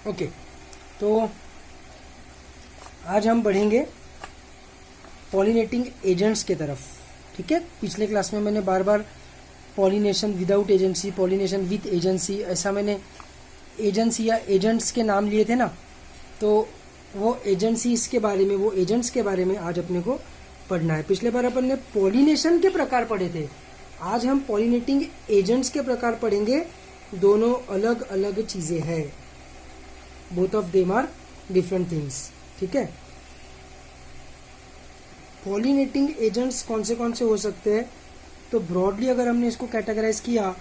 Okay, तो आज हम बढ़ेंगे पॉलिनेटिंग एजेंट्स के तरफ। ठीक है, पिछले क्लास में मैंने बार बार pollination without agency, pollination with agency, ऐसा मैंने एजेंसी या एजेंट्स के नाम लिए थे ना, तो वो एजेंसीज के बारे में, वो एजेंट्स के बारे में आज अपने को पढ़ना है। पिछले बार अपन ने पॉलिनेशन के प्रकार पढ़े थे, आज हम पॉलिनेटिंग एजेंट्स के प्रकार पढ़ेंगे। दोनों अलग अलग चीजें हैं, both of them are different things. ठीक है, पॉलिनेटिंग एजेंट्स कौन से हो सकते हैं, तो ब्रॉडली अगर हमने इसको कैटेगराइज किया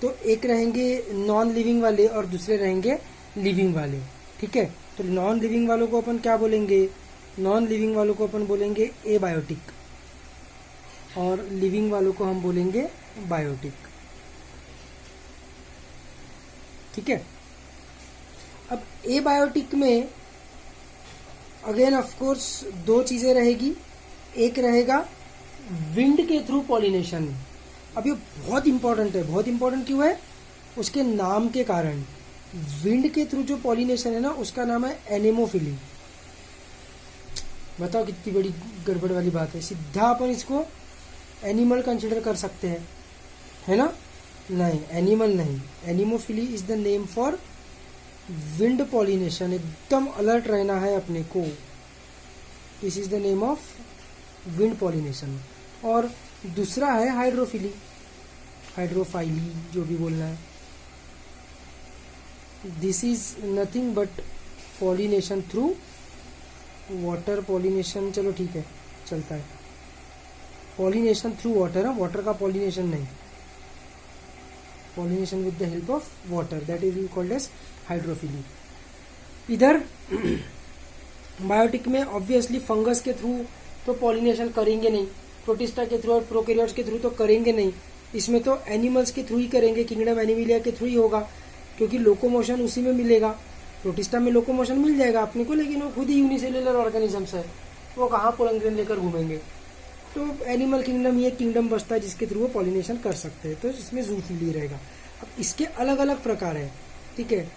तो एक रहेंगे नॉन लिविंग वाले और दूसरे रहेंगे लिविंग वाले। ठीक है, तो नॉन लिविंग वालों को अपन क्या बोलेंगे, नॉन लिविंग वालों को अपन बोलेंगे एबायोटिक और लिविंग वालों को हम बोलेंगे बायोटिक। ठीक है, अब एबायोटिक में अगेन ऑफ कोर्स दो चीजें रहेगी, एक रहेगा विंड के थ्रू पॉलिनेशन। अब ये बहुत इंपॉर्टेंट है। बहुत इंपॉर्टेंट क्यों है, उसके नाम के कारण। विंड के थ्रू जो पॉलिनेशन है ना, उसका नाम है एनेमोफिली। बताओ कितनी बड़ी गड़बड़ वाली बात है। सीधा अपन इसको एनिमल कंसिडर कर सकते हैं, है ना? नहीं, एनिमल नहीं। Anemophily is the name for wind pollination. एकदम अलर्ट रहना है अपने को। This is the name of wind pollination. और दूसरा है हाइड्रोफिली, हाइड्रोफाइली, जो भी बोलना है। This is nothing but pollination through water. Pollination चलो ठीक है, चलता है। पॉलिनेशन थ्रू वाटर है, वाटर का पॉलिनेशन नहीं। Pollination with the help of water, that is called as hydrophily. इधर बायोटिक में ऑब्वियसली फंगस के थ्रू तो पॉलिनेशन करेंगे नहीं, प्रोटिस्टा के थ्रू और प्रोकैरियोट्स के थ्रू तो करेंगे नहीं। इसमें तो एनिमल्स के थ्रू ही करेंगे, किंगडम एनिमिलिया के थ्रू ही होगा, क्योंकि लोकोमोशन उसी में मिलेगा। प्रोटिस्टा में लोकोमोशन मिल जाएगा अपने को, लेकिन वो खुद ही यूनिसेल्युलर ऑर्गेनिजम्स है, वो कहाँ पोलंग्रेन लेकर घूमेंगे। तो एनिमल किंगडम ये किंगडम बचता है जिसके थ्रू वो पॉलिनेशन कर सकते हैं, तो इसमें जूफिली रहेगा। अब इसके अलग अलग प्रकार है। ठीक है,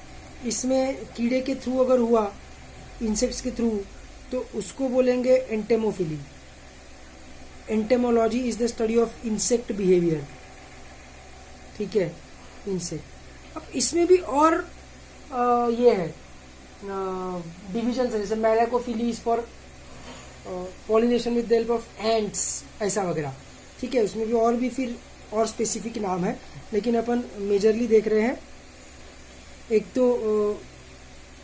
इसमें कीड़े के थ्रू अगर हुआ, इंसेक्ट्स के थ्रू, तो उसको बोलेंगे entomophily. Entomology is the study of insect behaviour. ठीक है, इंसेक्ट। अब इसमें भी और ये है डिविजन है, जैसे malacophily is for pollination with the help of ants, ऐसा वगैरह। ठीक है, उसमें भी और भी फिर और स्पेसिफिक नाम है, लेकिन अपन मेजरली देख रहे हैं। एक तो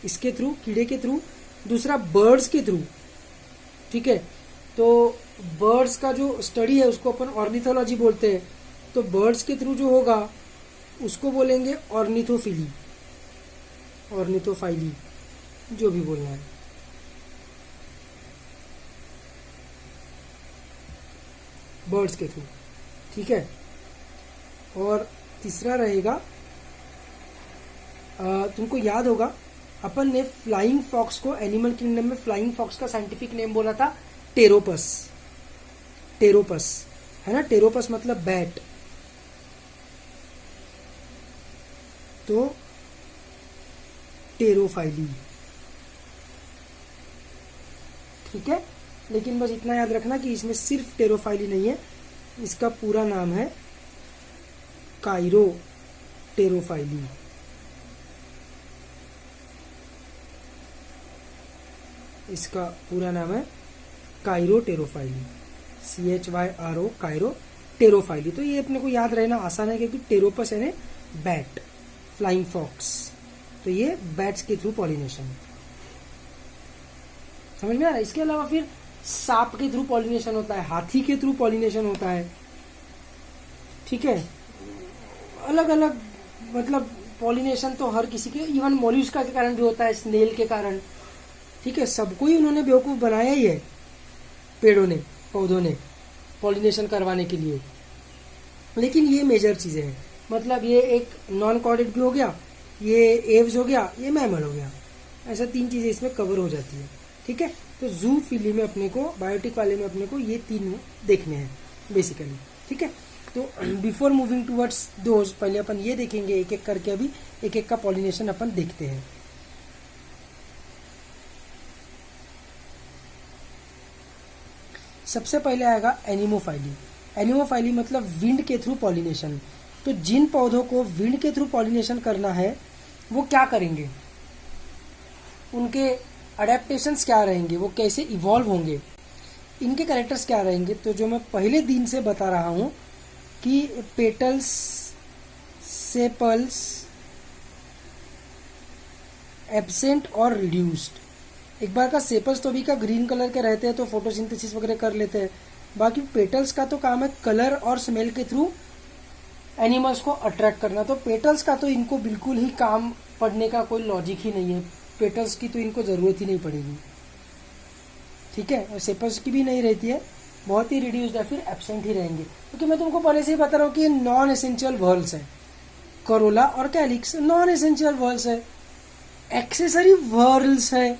इसके थ्रू, कीड़े के थ्रू, दूसरा बर्ड्स के थ्रू। ठीक है, तो बर्ड्स का जो स्टडी है उसको अपन ऑर्निथोलॉजी बोलते हैं। तो बर्ड्स के थ्रू जो होगा उसको बोलेंगे ऑर्निथोफिली, ऑर्निथोफाइली, जो भी बोलना है। बर्ड्स के थ्रू। ठीक है, और तीसरा रहेगा, तुमको याद होगा अपन ने फ्लाइंग फॉक्स को एनिमल किंगडम में फ्लाइंग फॉक्स का साइंटिफिक नेम बोला था टेरोपस। टेरोपस है ना, टेरोपस मतलब बैट। तो टेरोफाइली। ठीक है, लेकिन बस इतना याद रखना कि इसमें सिर्फ टेरोफाइली नहीं है, इसका पूरा नाम है काइरो टेरोफाइली। इसका पूरा नाम है काइरो टेरोफाइली, CHYRO, काइरो टेरोफाइली। तो ये अपने को याद रहना आसान है, क्योंकि टेरोपस यानी बैट, फ्लाइंग फॉक्स, तो ये बैट्स के थ्रू पॉलिनेशन। समझ में आ रहा है? इसके अलावा फिर सांप के थ्रू पॉलिनेशन होता है, हाथी के थ्रू पॉलिनेशन होता है। ठीक है, अलग अलग मतलब पॉलिनेशन तो हर किसी के, इवन मोलस्का के कारण भी होता है, स्नेल के कारण। ठीक है, सबको ही उन्होंने बेवकूफ बनाया ही है, पेड़ों ने, पौधों ने, पॉलिनेशन करवाने के लिए। लेकिन ये मेजर चीजें हैं, मतलब ये एक नॉन कॉर्डेड भी हो गया, ये एव्स हो गया, ये मैमल हो गया, ऐसा तीन चीजें इसमें कवर हो जाती है। ठीक है, तो जूफिली में अपने को, बायोटिक वाले में अपने को ये तीन देखने हैं बेसिकली। ठीक है, तो बिफोर मूविंग टूवर्ड्स दोज, पहले अपन ये देखेंगे एक एक करके, अभी एक एक का पॉलिनेशन अपन देखते हैं। सबसे पहले आएगा एनिमोफाइली। एनिमोफाइली मतलब विंड के थ्रू पॉलिनेशन। तो जिन पौधों को विंड के थ्रू पॉलिनेशन करना है वो क्या करेंगे, उनके अडेप्टेशंस क्या रहेंगे, वो कैसे इवॉल्व होंगे, इनके कैरेक्टर्स क्या रहेंगे। तो जो मैं पहले दिन से बता रहा हूं कि पेटल्स, सेपल्स एब्सेंट और रिड्यूस्ड। एक बार का सेपल्स तो भी का ग्रीन कलर के रहते हैं तो फोटोसिंथेसिस वगैरह कर लेते हैं। बाकी पेटल्स का तो काम है कलर और स्मेल के थ्रू एनिमल्स को अट्रैक्ट करना। तो पेटल्स का तो इनको बिल्कुल ही काम पड़ने का कोई लॉजिक ही नहीं है, पेटल्स की तो इनको जरूरत ही नहीं पड़ेगी, ठीक है। और सेपल्स की भी नहीं रहती है, बहुत ही रिड्यूस्ड है, फिर एब्सेंट ही रहेंगे। क्योंकि मैं तुमको पहले से ही बता रहा हूँ कि ये नॉन एसेंशियल वर्ल्स है। करोला और कैलिक्स नॉन एसेंशियल वर्ल्स है। एक्सेसरी वर्ल्स है,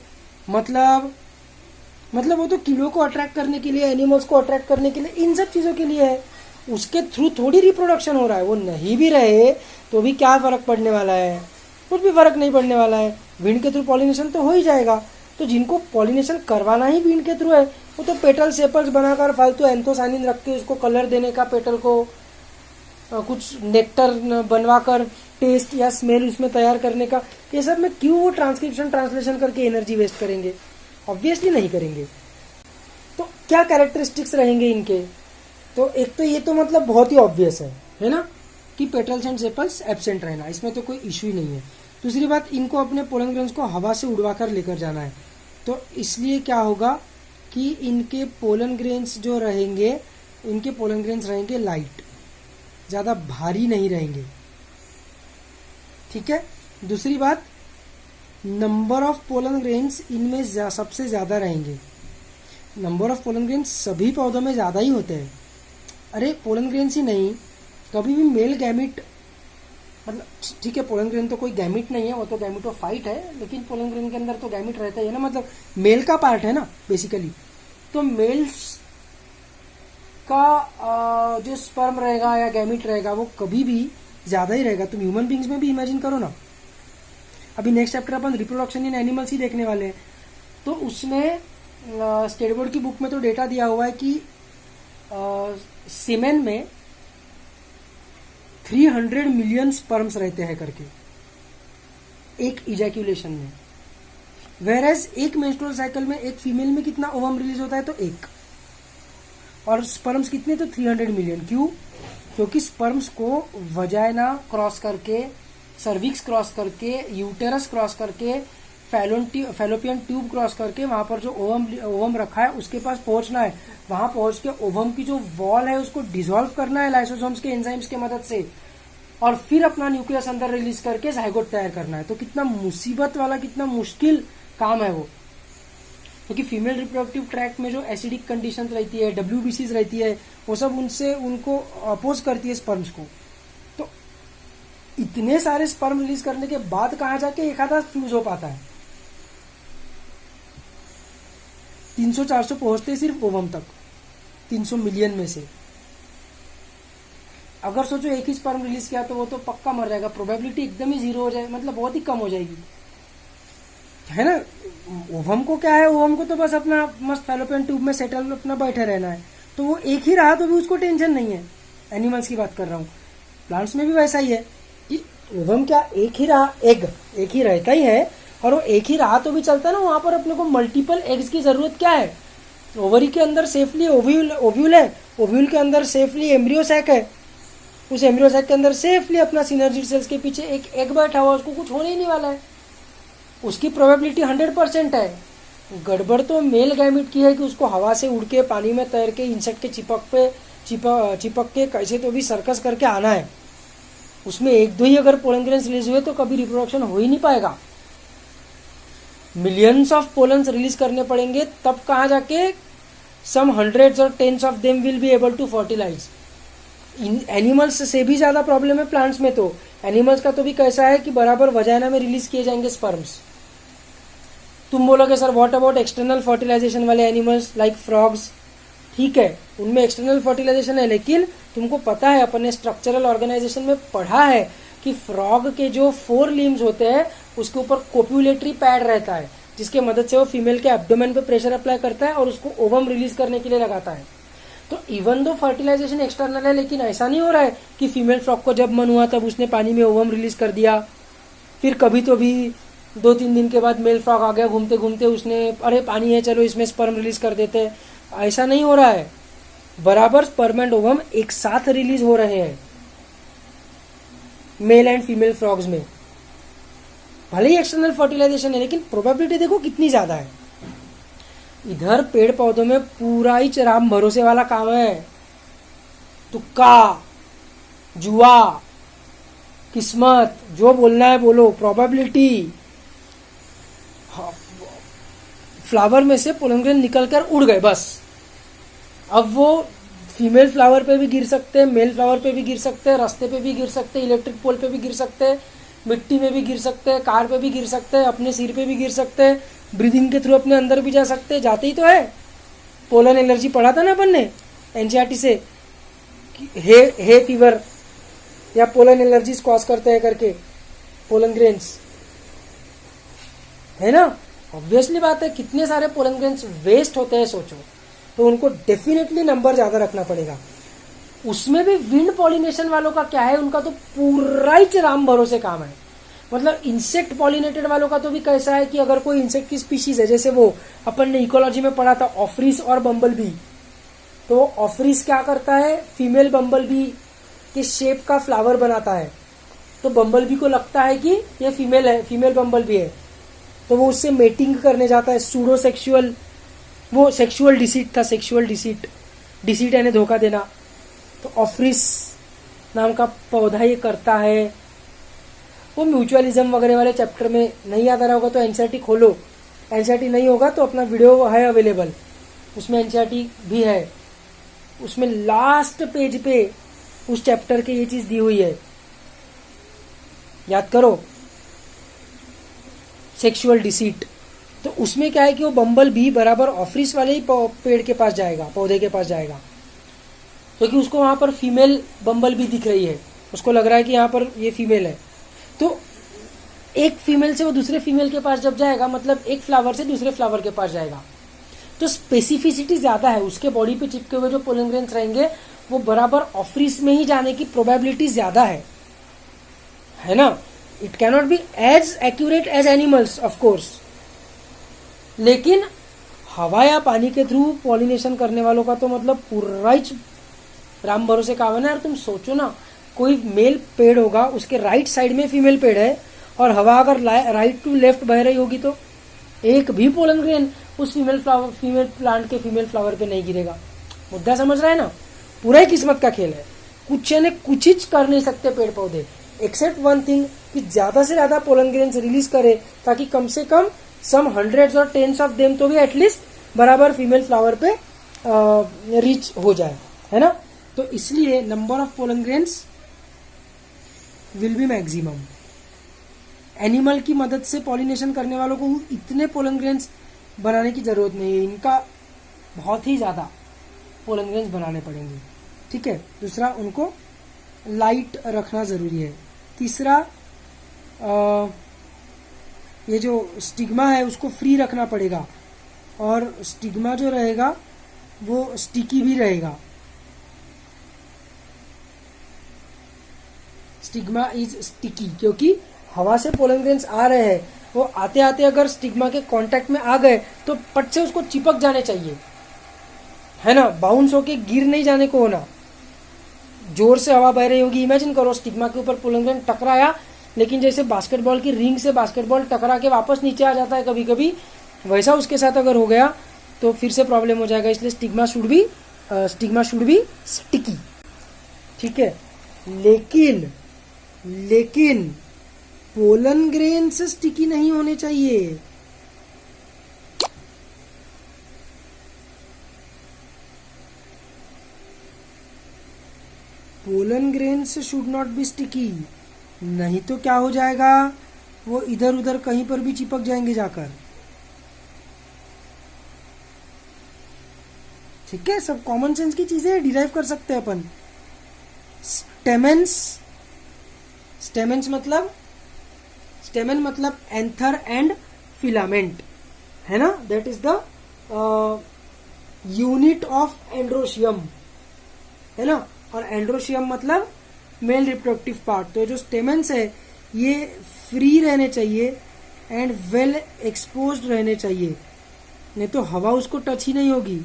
मतलब वो तो कीड़ों को अट्रैक्ट करने के लिए, एनिमल्स को अट्रैक्ट करने के लिए, इन सब चीजों के लिए है। उसके थ्रू थोड़ी रिप्रोडक्शन हो रहा है। वो नहीं भी रहे तो भी क्या फर्क पड़ने वाला है, कुछ भी फर्क नहीं पड़ने वाला है। विंड के थ्रू पॉलिनेशन तो हो ही जाएगा। तो जिनको पॉलिनेशन करवाना ही विंड के थ्रू है वो तो पेटल सेपल्स बनाकर फालतू एंथोसाइनिन रख के उसको कलर देने का, पेटल को कुछ नेक्टर बनवा कर टेस्ट या स्मेल उसमें तैयार करने का, ये सब में क्यों वो ट्रांसलेशन करके एनर्जी वेस्ट करेंगे? ऑब्वियसली नहीं करेंगे। तो क्या कैरेक्टरिस्टिक्स रहेंगे इनके? तो एक तो ये तो मतलब बहुत ही ऑब्वियस है ना, कि पेटल्स एंड सेपल्स एब्सेंट रहना, इसमें तो कोई इश्यू ही नहीं है। दूसरी बात, इनको अपने पोलन ग्रेन्स को हवा से उड़वा कर लेकर जाना है। तो इसलिए क्या होगा कि इनके पोलन ग्रेन्स जो रहेंगे, इनके पोलन ग्रेन्स रहेंगे लाइट, ज्यादा भारी नहीं रहेंगे, ठीक है। दूसरी बात, नंबर ऑफ पोलन ग्रेन्स इनमें सबसे ज्यादा रहेंगे। नंबर ऑफ पोलन ग्रेन्स सभी पौधों में ज्यादा ही होते हैं। अरे पोलन ग्रेन्स ही नहीं, कभी भी मेल गैमिट, मतलब ठीक है पोलन ग्रेन तो कोई गैमिट नहीं है, वो तो गैमिटोफाइट है, लेकिन पोलन ग्रेन के अंदर तो गैमिट रहता ही है ना, मतलब मेल का पार्ट है ना बेसिकली। तो मेल्स का जो स्पर्म रहेगा या गैमिट रहेगा वो कभी भी ज्यादा ही रहेगा। तुम ह्यूमन बींग्स में भी इमेजिन करो ना। अभी नेक्स्ट चैप्टर अपन रिप्रोडक्शन इन एनिमल्स ही देखने वाले हैं। तो उसमें स्टेट बोर्ड की बुक में तो डेटा दिया हुआ है कि सीमेन में 300 मिलियन स्पर्म्स रहते हैं करके एक इजैक्यूलेशन में। वेरएज एक मेंस्ट्रुअल साइकिल में एक फीमेल में कितना ओवम रिलीज होता है? तो एक। और स्पर्म्स कितने? तो 300 मिलियन। क्यों? क्योंकि स्पर्म्स को वजाइना क्रॉस करके, सर्विक्स क्रॉस करके, यूटेरस क्रॉस करके, फैलोपियन ट्यूब क्रॉस करके वहां पर जो ओवम रखा है उसके पास पहुंचना है। वहां पहुंच के ओवम की जो वॉल है उसको डिसॉल्व करना है लाइसोसोम्स के एंजाइम्स के मदद से, और फिर अपना न्यूक्लियस अंदर रिलीज करके जाइगोट तैयार करना है। तो कितना मुसीबत वाला, कितना मुश्किल काम है वो। क्योंकि फीमेल रिप्रोडक्टिव ट्रैक्ट में जो एसिडिक कंडीशन रहती है, WBCs रहती है, वो सब उनको अपोज करती है स्पर्म्स को। तो इतने सारे स्पर्म रिलीज करने के बाद कहां जाके एक आधा फ्यूज हो पाता है? 300-400 पहुंचते हैं सिर्फ ओवम तक, 300 मिलियन में से। अगर सोचो एक ही स्पर्म रिलीज किया तो वो तो पक्का मर जाएगा, प्रोबेबिलिटी एकदम ही जीरो हो जाए, मतलब बहुत ही कम हो जाएगी, है ना। ओवम को क्या है, ओवम को तो बस अपना मस्त फैलोपियन ट्यूब में सेटल अपना बैठे रहना है। तो वो एक ही रहा तो भी उसको टेंशन नहीं है। एनिमल्स की बात कर रहा हूँ, प्लांट्स में भी वैसा ही है कि ओवम क्या एक ही रहा, एग एक ही रहता ही है, और वो एक ही रहा तो भी चलता है ना। वहां पर अपने को मल्टीपल एग्स की जरूरत क्या है? ओवरी के अंदर सेफली ओव्यूल है, ओव्यूल के अंदर सेफली एम्ब्रियो सैक है, उस एम्ब्रियो सैक के अंदर सेफली अपना सिनर्जी सेल्स के पीछे एक एग बैठा हुआ, उसको कुछ होने ही नहीं वाला है, उसकी प्रोबेबिलिटी 100% है। गड़बड़ तो मेल गैमिट की है कि उसको हवा से उड़ के, पानी में तैर के, इंसेक्ट के चिपक के कैसे तो भी सर्कस करके आना है। उसमें एक दो ही अगर पोलन ग्रेन्स रिलीज हुए तो कभी रिप्रोडक्शन हो ही नहीं पाएगा। मिलियंस ऑफ पोलन्स रिलीज करने पड़ेंगे, तब कहां जाके सम हंड्रेड्स और tens of them will be able to fertilise. Animals से भी ज्यादा प्रॉब्लम है प्लांट्स में। तो एनिमल्स का तो भी कैसा है कि बराबर वजाइना में रिलीज किए जाएंगे स्पर्म्स। तुम बोलोगे sir what about external fertilisation वाले एनिमल्स लाइक फ्रॉग्स? ठीक है, उनमें एक्सटर्नल फर्टिलाइजेशन है, लेकिन तुमको पता है, अपने स्ट्रक्चरल ऑर्गेनाइजेशन में पढ़ा है कि फ्रॉग के जो 4 लिम्स होते हैं उसके ऊपर कोप्यूलेटरी पैड रहता है। जिसके मदद से वो फीमेल के एब्डोमेन पे प्रेशर अप्लाई करता है और उसको ओवम रिलीज करने के लिए लगाता है। तो इवन दो फर्टिलाइजेशन एक्सटर्नल है, लेकिन ऐसा नहीं हो रहा है कि फीमेल फ्रॉक को जब मन हुआ तब उसने पानी में ओवम रिलीज कर दिया, फिर कभी तो भी 2-3 दिन के बाद मेल फ्रॉक आ गया घूमते घूमते, उसने अरे पानी है चलो इसमें स्पर्म रिलीज कर देते हैं। ऐसा नहीं हो रहा है, बराबर स्पर्म एंड ओवम एक साथ रिलीज हो रहे हैं मेल एंड फीमेल फ्रॉग्स में। भले ही एक्सटर्नल फर्टिलाइजेशन है, लेकिन प्रोबेबिलिटी देखो कितनी ज्यादा है। इधर पेड़ पौधों में पूरा ही राम भरोसे वाला काम है, तुक्का, जुआ, किस्मत, जो बोलना है बोलो, प्रोबेबिलिटी। फ्लावर में से पोलन ग्रेन निकलकर उड़ गए बस। अब वो फीमेल फ्लावर पे भी गिर सकते हैं, मेल फ्लावर पे भी गिर सकते हैं, रास्ते पे भी गिर सकते हैं, इलेक्ट्रिक पोल पे भी गिर सकते हैं, मिट्टी में भी गिर सकते हैं, कार पे भी गिर सकते हैं, अपने सिर पे भी गिर सकते हैं, ब्रीदिंग के थ्रू अपने अंदर भी जा सकते हैं। जाते ही तो है। पोलन एलर्जी पढ़ा था ना अपन ने एनसीईआरटी से, हे फीवर या पोलन एलर्जीज कॉज करते हैं करके पोलन ग्रेन्स, है ना। ऑब्वियसली बात है, कितने सारे पोलन ग्रेन्स वेस्ट होते हैं सोचो। तो उनको डेफिनेटली नंबर ज्यादा रखना पड़ेगा। उसमें भी विंड पॉलिनेशन वालों का क्या है, उनका तो पूरा ही राम भरोसे काम है। मतलब इंसेक्ट पॉलिनेटेड वालों का तो भी कैसा है कि अगर कोई इंसेक्ट की स्पीशीज है, जैसे वो अपन ने इकोलॉजी में पढ़ा था ऑफरिस और बम्बल बी, तो ऑफरिस क्या करता है, फीमेल बम्बल बी के शेप का फ्लावर बनाता है। तो बम्बल बी को लगता है कि ये फीमेल है, फीमेल बम्बल बी है, तो वो उससे मेटिंग करने जाता है। सूडो सेक्सुअल, वो सेक्सुअल डिसीट था, सेक्सुअल डिसीट, डिसीट यानी धोखा देना। तो ऑफरिस नाम का पौधा ये करता है। वो म्यूचुअलिज्म वगैरह वाले चैप्टर में नहीं याद आ रहा होगा तो एनसीईआरटी खोलो, एनसीईआरटी नहीं होगा तो अपना वीडियो है अवेलेबल, उसमें एनसीईआरटी भी है। उसमें लास्ट पेज पे उस चैप्टर के ये चीज दी हुई है, याद करो, सेक्सुअल डिसीट। तो उसमें क्या है कि वो बम्बल भी बराबर ऑफरिस वाले ही पेड़ के पास जाएगा, पौधे के पास जाएगा, क्योंकि उसको वहां पर फीमेल बम्बल भी दिख रही है, उसको लग रहा है कि यहाँ पर ये फीमेल है। तो एक फीमेल से वो दूसरे फीमेल के पास जब जाएगा, मतलब एक फ्लावर से दूसरे फ्लावर के पास जाएगा, तो स्पेसिफिसिटी ज्यादा है। उसके बॉडी पे चिपके हुए जो पोलन ग्रेन्स रहेंगे वो बराबर ऑफरिस में ही जाने की प्रोबेबिलिटी ज्यादा है ना। It cannot be as accurate as animals of course, लेकिन हवा या पानी के थ्रू पॉलिनेशन करने वालों का तो मतलब पूरा ही राम भरोसे काम है ना यार। तुम सोचो ना, कोई मेल पेड़ होगा, उसके राइट साइड में फीमेल पेड़ है, और हवा अगर राइट टू लेफ्ट बह रही होगी तो एक भी पोलन ग्रेन उस फीमेल प्लांट के फीमेल फ्लावर पे नहीं गिरेगा। मुद्दा समझ रहा है ना। पूरा ही किस्मत का खेल है, कुछ ने कुछ ही कर नहीं सकते पेड़ पौधे, एक्सेप्ट वन थिंग कि ज्यादा से ज्यादा पोलन ग्रेन्स रिलीज करे, ताकि कम से कम सम हंड्रेड्स और टेंस ऑफ देम तो भी एटलीस्ट बराबर फीमेल फ्लावर पे रीच हो जाए, है ना। तो इसलिए number of pollen grains will be maximum. Animal की मदद से पॉलिनेशन करने वालों को इतने पोलन ग्रेन्स बनाने की जरूरत नहीं है, इनका बहुत ही ज्यादा पोलन ग्रेन्स बनाने पड़ेंगे, ठीक है। दूसरा, उनको लाइट रखना जरूरी है। तीसरा, ये जो स्टिग्मा है उसको फ्री रखना पड़ेगा, और स्टिग्मा जो रहेगा वो स्टिकी भी रहेगा। स्टिग्मा इज स्टिकी, क्योंकि हवा से पोलन ग्रेन्स आ रहे हैं, वो आते आते अगर स्टिग्मा के कांटेक्ट में आ गए तो पट से उसको चिपक जाने चाहिए, है ना, बाउंस होके गिर नहीं जाने को होना। जोर से हवा बह रही होगी, इमेजिन करो स्टिग्मा के ऊपर पोलन ग्रेन टकराया, लेकिन जैसे बास्केटबॉल की रिंग से बास्केटबॉल टकरा के वापस नीचे आ जाता है कभी कभी, वैसा उसके साथ अगर हो गया तो फिर से प्रॉब्लम हो जाएगा। इसलिए स्टिग्मा शुड बी स्टिकी, ठीक है। लेकिन पोलन ग्रेन्स स्टिकी नहीं होने चाहिए। Pollen grains should not be sticky, नहीं तो क्या हो जाएगा, वो इधर उधर कहीं पर भी चिपक जाएंगे जाकर, ठीक है। सब कॉमन सेंस की चीजें डिराइव कर सकते हैं अपन। स्टेमेन मतलब एंथर एंड फिलामेंट, है ना, that is the unit of androecium, है ना। और एंड्रोशियम मतलब मेल रिप्रोडक्टिव पार्ट। तो जो स्टेमेंस है ये फ्री रहने चाहिए एंड वेल एक्सपोज्ड रहने चाहिए, नहीं तो हवा उसको टच ही नहीं होगी।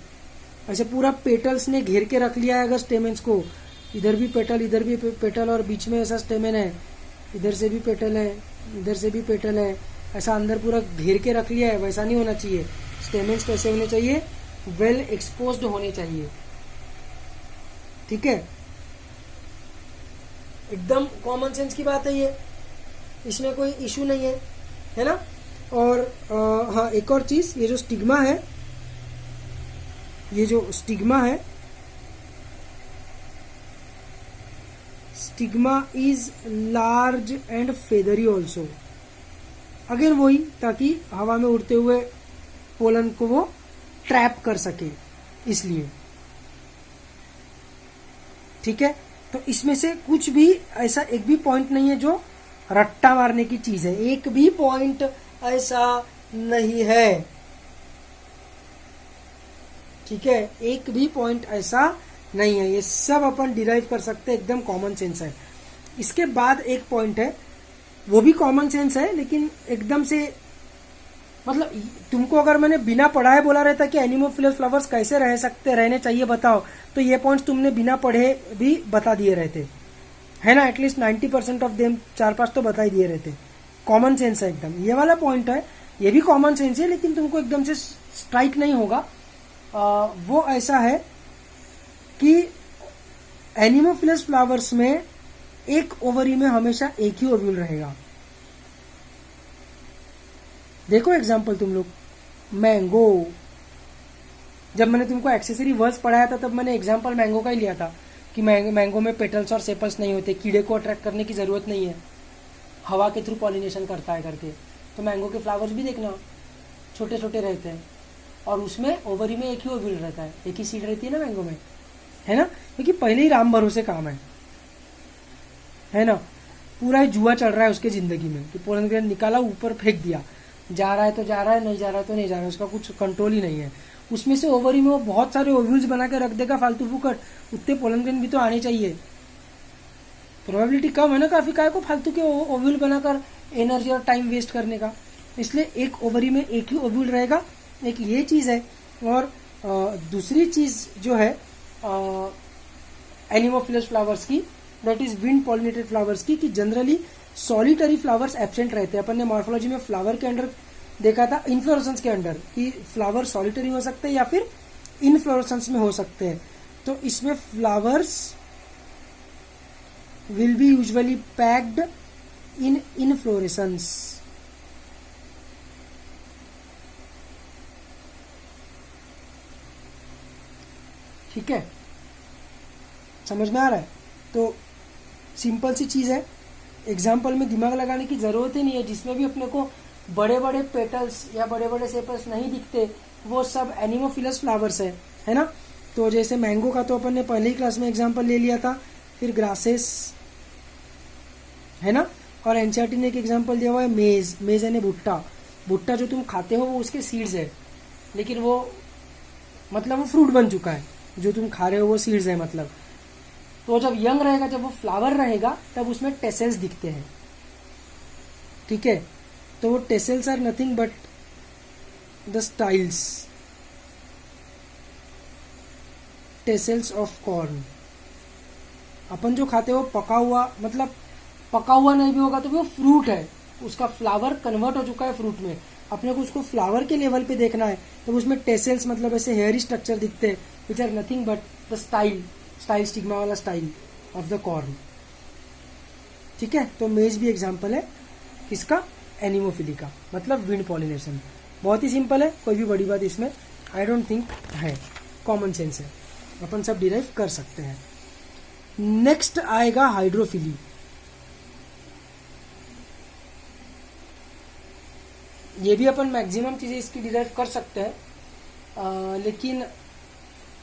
ऐसे पूरा पेटल्स ने घेर के रख लिया है अगर स्टेमेंस को, इधर भी पेटल, इधर भी पेटल और बीच में ऐसा स्टेमेन है, इधर से भी पेटल है, इधर से भी पेटल है, ऐसा अंदर पूरा घेर के रख लिया है, वैसा नहीं होना चाहिए। स्टेमेंस कैसे होने चाहिए, वेल एक्सपोज्ड होने चाहिए, ठीक है। एकदम कॉमन सेंस की बात है ये, इसमें कोई इशू नहीं है ना। और हाँ, एक और चीज, ये जो स्टिग्मा है, ये जो स्टिग्मा है, stigma is large and feathery also. Again वही, ताकि हवा में उड़ते हुए पोलन को वो ट्रैप कर सके, इसलिए, ठीक है। तो इसमें से कुछ भी ऐसा एक भी पॉइंट नहीं है जो रट्टा मारने की चीज है, एक भी पॉइंट ऐसा नहीं है, ठीक है। एक भी पॉइंट ऐसा नहीं है, ये सब अपन डिराइव कर सकते हैं, एकदम कॉमन सेंस है। इसके बाद एक पॉइंट है, वो भी कॉमन सेंस है, लेकिन एकदम से मतलब तुमको अगर मैंने बिना पढ़ाए बोला रहता कि एनिमोफिलस फ्लावर्स कैसे रहने चाहिए बताओ, तो ये पॉइंट्स तुमने बिना पढ़े भी बता दिए रहते, है ना। एटलीस्ट 90% ऑफ देम 4-5 तो बता ही दिए रहते। कॉमन सेंस है एकदम, ये वाला पॉइंट है, ये भी कॉमन सेंस है, लेकिन तुमको एकदम से स्ट्राइक नहीं होगा। वो ऐसा है कि एनिमोफिलस फ्लावर्स में एक ओवरी में हमेशा एक ही ओव्यूल रहेगा। देखो एग्जाम्पल तुम लोग, मैंगो, जब मैंने तुमको एक्सेसरी वर्ड्स पढ़ाया था तब मैंने एग्जाम्पल मैंगो का ही लिया था कि मैंगो में पेटल्स और सेपल्स नहीं होते, कीड़े को अट्रैक्ट करने की जरूरत नहीं है, हवा के थ्रू पॉलिनेशन करता है करके। तो मैंगो के फ्लावर्स भी देखना छोटे छोटे रहते हैं, और उसमें ओवरी में एक ही ओव्यूल रहता है, एक ही सीड रहती है ना मैंगो में, है ना। क्योंकि पहले ही राम भरोसे काम है ना, पूरा ही जुआ चल रहा है उसके जिंदगी में कि पोलन ग्रेन निकाला, ऊपर फेंक दिया, जा रहा है तो जा रहा है, नहीं जा रहा है तो नहीं जा रहा है, उसका कुछ कंट्रोल ही नहीं है। उसमें से ओवरी में वो बहुत सारे ओव्यूल्स बना के रख देगा फालतू फूकट, उतने पोलन ग्रेन भी तो आने चाहिए। प्रोबेबिलिटी कम है ना काफी, काय को फालतू के ओव्यूल बनाकर एनर्जी और टाइम वेस्ट करने का। इसलिए एक ओवरी में एक ही ओव्यूल रहेगा, एक ये चीज है। और दूसरी चीज जो है एनिमोफिलस फ्लावर्स की, that is wind pollinated flowers की, कि जनरली सॉलिटरी फ्लावर्स एब्सेंट रहते हैं। अपन ने मॉर्फोलॉजी में फ्लावर के अंदर देखा था, इनफ्लोरेसेंस के अंदर, कि फ्लावर सॉलिटरी हो सकते हैं या फिर इनफ्लोरेसेंस में हो सकते हैं। तो इसमें flowers will be usually packed in inflorescence. ठीक है, समझ में आ रहा है। तो सिंपल सी चीज है, एग्जाम्पल में दिमाग लगाने की जरूरत ही नहीं है। जिसमें भी अपने को बड़े बड़े पेटल्स या बड़े बड़े सेपल्स नहीं दिखते, वो सब एनिमोफिलस फ्लावर्स है ना। तो जैसे मैंगो का तो अपन ने पहले ही क्लास में एग्जाम्पल ले लिया था, फिर ग्रासेस, है ना। और एनसीईआरटी ने एक एग्जाम्पल दिया हुआ है मेज यानी भुट्टा। भुट्टा जो तुम खाते हो वो उसके सीड्स है, लेकिन वो मतलब वो फ्रूट बन चुका है, जो तुम खा रहे हो वो सीड्स है मतलब। तो जब यंग रहेगा, जब वो फ्लावर रहेगा, तब उसमें टेसल्स दिखते हैं, ठीक है। तो वो tassels are nothing but the styles, tassels of corn. अपन जो खाते हो पका हुआ, मतलब पका हुआ नहीं भी होगा तो भी वो फ्रूट है, उसका फ्लावर कन्वर्ट हो चुका है फ्रूट में। अपने को उसको फ्लावर के लेवल पे देखना है, तो उसमें टेसल्स मतलब ऐसे हेयरी स्ट्रक्चर दिखते हैं, which are nothing but the style stigma वाला स्टाइल ऑफ द कॉर्न, ठीक है। तो मेज भी एग्जाम्पल है किसका, एनिमोफिली का, मतलब विंड पॉलिनेशन। बहुत ही सिंपल है, कोई भी बड़ी बात इसमें आई डोंट थिंक है, कॉमन सेंस है, अपन सब डिराइव कर सकते हैं। नेक्स्ट आएगा हाइड्रोफिली। ये भी अपन मैक्सिमम चीजें इसकी डिराइव कर सकते हैं, लेकिन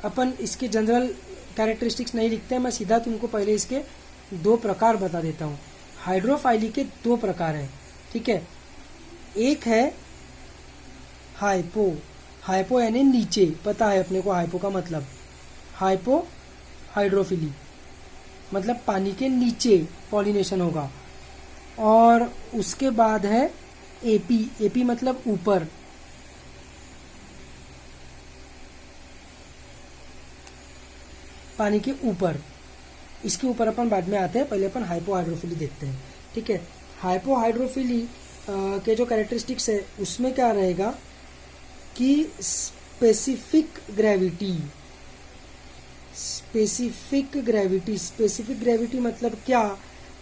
अपन इसके जनरल कैरेक्टरिस्टिक्स नहीं लिखते हैं। मैं सीधा तुमको पहले इसके 2 प्रकार बता देता हूँ। हाइड्रोफाइली के 2 प्रकार हैं, ठीक है। एक है हाइपो, हाइपो यानी नीचे, पता है अपने को हाइपो का मतलब, हाइपो हाइड्रोफिली मतलब पानी के नीचे पॉलिनेशन होगा। और उसके बाद है एपी, एपी मतलब ऊपर, पानी के ऊपर। इसके ऊपर अपन बाद में आते हैं, पहले अपन हाइपोहाइड्रोफिली देखते हैं, ठीक है। हाइपोहाइड्रोफिली के जो कैरेक्टरिस्टिक्स है उसमें क्या रहेगा कि specific gravity, specific gravity, specific gravity मतलब क्या,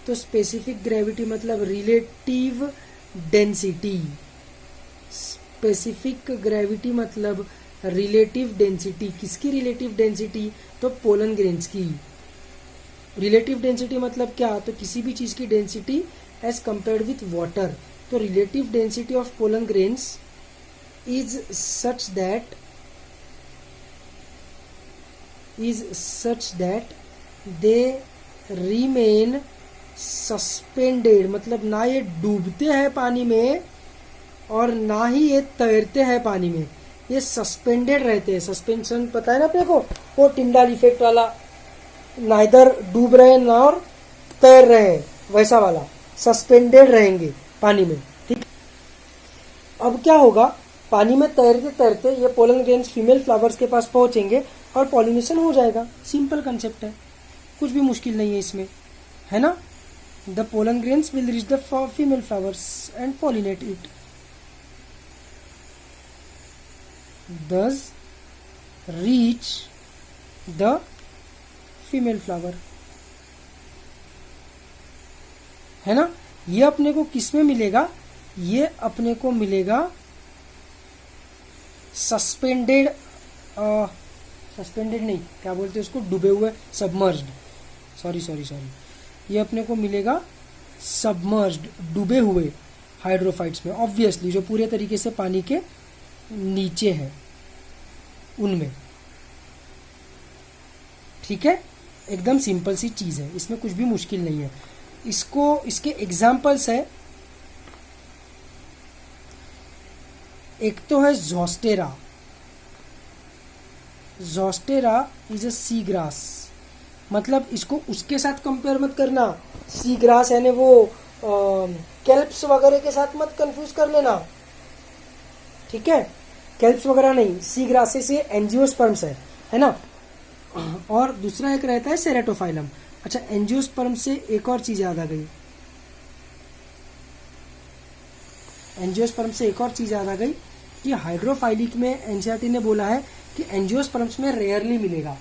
तो स्पेसिफिक ग्रेविटी मतलब रिलेटिव डेंसिटी, स्पेसिफिक ग्रेविटी मतलब रिलेटिव डेंसिटी। किसकी रिलेटिव डेंसिटी, तो पोलन ग्रेन्स की। रिलेटिव डेंसिटी मतलब क्या, तो किसी भी चीज की density as compared with water. तो relative density of pollen grains is such that they remain suspended, मतलब ना ये डूबते हैं पानी में और ना ही ये तैरते हैं पानी में, ये सस्पेंडेड रहते हैं। सस्पेंशन पता है ना अपने को, वो टिंडाल इफेक्ट वाला, ना इधर डूब रहे हैं ना और तैर रहे हैं, वैसा वाला, सस्पेंडेड रहेंगे पानी में, ठीक। अब क्या होगा, पानी में तैरते तैरते ये पोलन ग्रेन्स फीमेल फ्लावर्स के पास पहुंचेंगे और पॉलिनेशन हो जाएगा। सिंपल कंसेप्ट है, कुछ भी मुश्किल नहीं है इसमें, है ना। The pollen grains will reach the female flowers and pollinate it, thus reach the female flower, है ना। ये अपने को किस में मिलेगा, ये अपने को मिलेगा सस्पेंडेड, सस्पेंडेड नहीं, क्या बोलते हैं उसको, डूबे हुए, सबमर्ज्ड, सॉरी, ये अपने को मिलेगा सबमर्ज्ड, डूबे हुए हाइड्रोफाइट्स में, ऑब्वियसली जो पूरे तरीके से पानी के नीचे है उनमें, ठीक है। एकदम सिंपल सी चीज है, इसमें कुछ भी मुश्किल नहीं है। इसके एग्जाम्पल्स है, एक तो है ज़ोस्टेरा। ज़ोस्टेरा इज अ सी ग्रास, मतलब इसको उसके साथ कंपेयर मत करना, सी ग्रास यानी वो कैल्प्स वगैरह के साथ मत कंफ्यूज कर लेना, ठीक है। कैल्प्स वगैरह नहीं, सी ग्रासेस ये एंजियोस्पर्म्स है ना। और दूसरा एक रहता है सेरेटोफाइलम। अच्छा, एंजियोस्पर्म से एक और चीज याद आ गई, एंजियोस्पर्म से एक और चीज याद आ गई कि हाइड्रोफाइलिक में एनसीईआरटी ने बोला है कि एंजियोस्पर्म्स में रेयरली मिलेगा।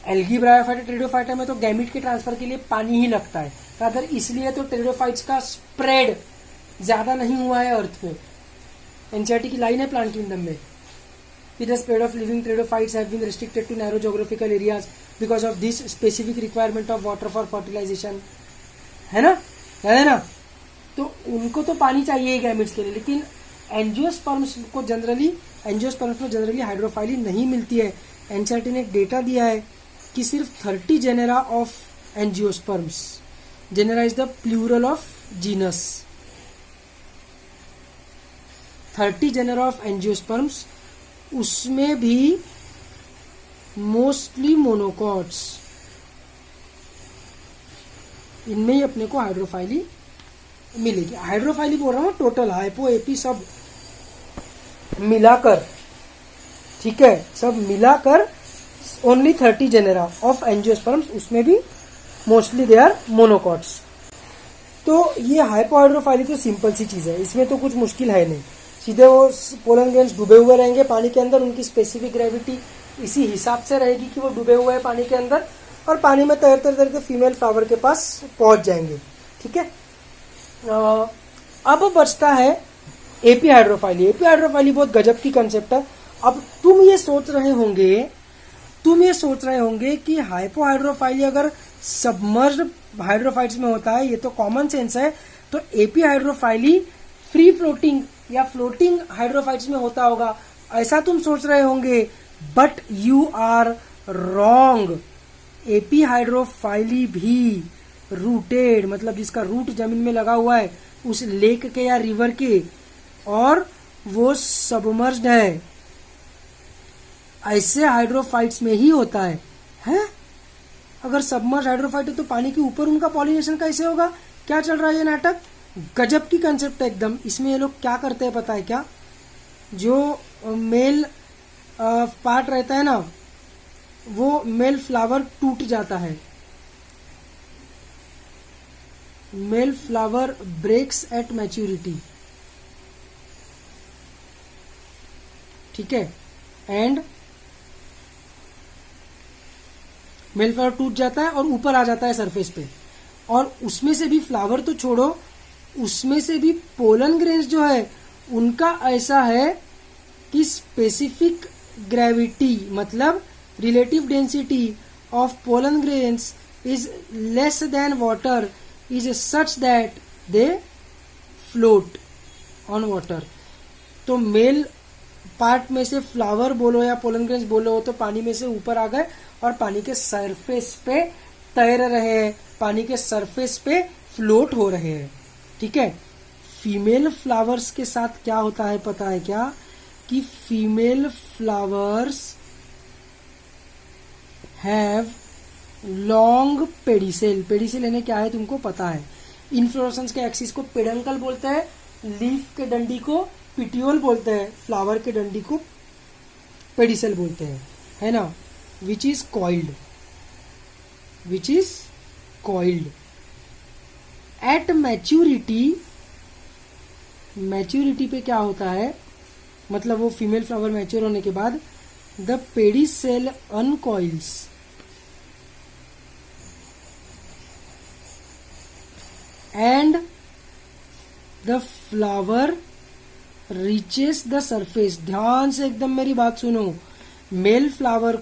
एल्गी ब्रायोफाइटा टेरिडोफाइटा में तो गैमीट के ट्रांसफर के लिए पानी ही लगता है, अगर इसलिए तो टेरिडोफाइट्स का स्प्रेड ज्यादा नहीं हुआ है अर्थ में। एनसीईआरटी की लाइन है प्लांट किंगडम में, the spread of living pteridophytes have been restricted to narrow geographical areas because of this specific requirement of water for fertilization, है ना, है ना। तो उनको तो पानी चाहिए गैमेट्स के लिए, लेकिन एंजियोस्पर्म्स में जनरली हाइड्रोफाइली नहीं मिलती है। एनसीईआरटी ने एक डेटा दिया है कि सिर्फ 30 genera of angiosperms, genera is the plural of genus, 30 genera of angiosperms, उसमें भी मोस्टली मोनोकॉट्स, इनमें ही अपने को हाइड्रोफाइली मिलेगी। हाइड्रोफाइली बोल रहा हूँ टोटल, हाइपो एपी सब मिलाकर, ठीक है, सब मिलाकर ओनली 30 जेनेरा ऑफ एंजियोस्पर्म्स, उसमें भी मोस्टली दे आर मोनोकॉट्स। तो ये हाइपोहाइड्रोफाइली तो सिंपल सी चीज है, इसमें तो कुछ मुश्किल है नहीं, सीधे वो पोलन ग्रेन्स डूबे हुए रहेंगे पानी के अंदर, उनकी स्पेसिफिक ग्रेविटी इसी हिसाब से रहेगी कि वो डूबे हुए हैं पानी के अंदर, और पानी में तैरते तैरते फीमेल फ्लावर के पास पहुंच जाएंगे, ठीक है। अब बचता है एपी हाइड्रोफाइली। एपी हाइड्रोफाइली बहुत गजब की कंसेप्ट है। अब तुम ये सोच रहे होंगे कि हाइपोहाइड्रोफाइली अगर सबमर्ज्ड हाइड्रोफाइट्स में होता है, ये तो कॉमन सेंस है, तो एपी हाइड्रोफाइली फ्री फ्लोटिंग या फ्लोटिंग हाइड्रोफाइट्स में होता होगा, ऐसा तुम सोच रहे होंगे, but you are wrong. Epihydrophily भी रूटेड, मतलब जिसका रूट जमीन में लगा हुआ है उस लेक के या रिवर के, और वो सबमर्ज्ड है। ऐसे हाइड्रोफाइट्स में ही होता है, हैं? अगर सबमर्ज हाइड्रोफाइट है तो पानी के ऊपर उनका पॉलिनेशन कैसे होगा? क्या चल रहा है ये नाटक? गजब की कंसेप्ट है एकदम। इसमें ये लोग क्या करते हैं पता है क्या? जो मेल पार्ट रहता है ना, वो मेल फ्लावर टूट जाता है। Male flower breaks at maturity, ठीक है? एंड मेल फ्लावर टूट जाता है और ऊपर आ जाता है सरफेस पे। और उसमें से भी फ्लावर तो छोड़ो, उसमें से भी पोलन ग्रेन्स जो है उनका ऐसा है कि स्पेसिफिक ग्रेविटी मतलब relative density of pollen grains is less than water is such that they float on water. तो मेल पार्ट में से फ्लावर बोलो या पोलन ग्रेन्स बोलो तो पानी में से ऊपर आ गए और पानी के सरफेस पे तैर रहे हैं, पानी के सरफेस पे फ्लोट हो रहे हैं, ठीक है? फीमेल फ्लावर्स के साथ क्या होता है पता है क्या? कि female flowers have long pedicel. Pedicel यानी क्या है तुमको पता है? इनफ्लोरेसेंस के एक्सिस को पेडंकल बोलते हैं, लीफ के डंडी को पिटियोल बोलते हैं, फ्लावर के डंडी को पेडिसेल बोलते हैं, है ना? Which is coiled at maturity पे क्या होता है? मतलब वो फीमेल फ्लावर मैच्योर होने के बाद the pedicel uncoils and the flower reaches the surface. ध्यान से एकदम मेरी बात सुनो। मेल फ्लावर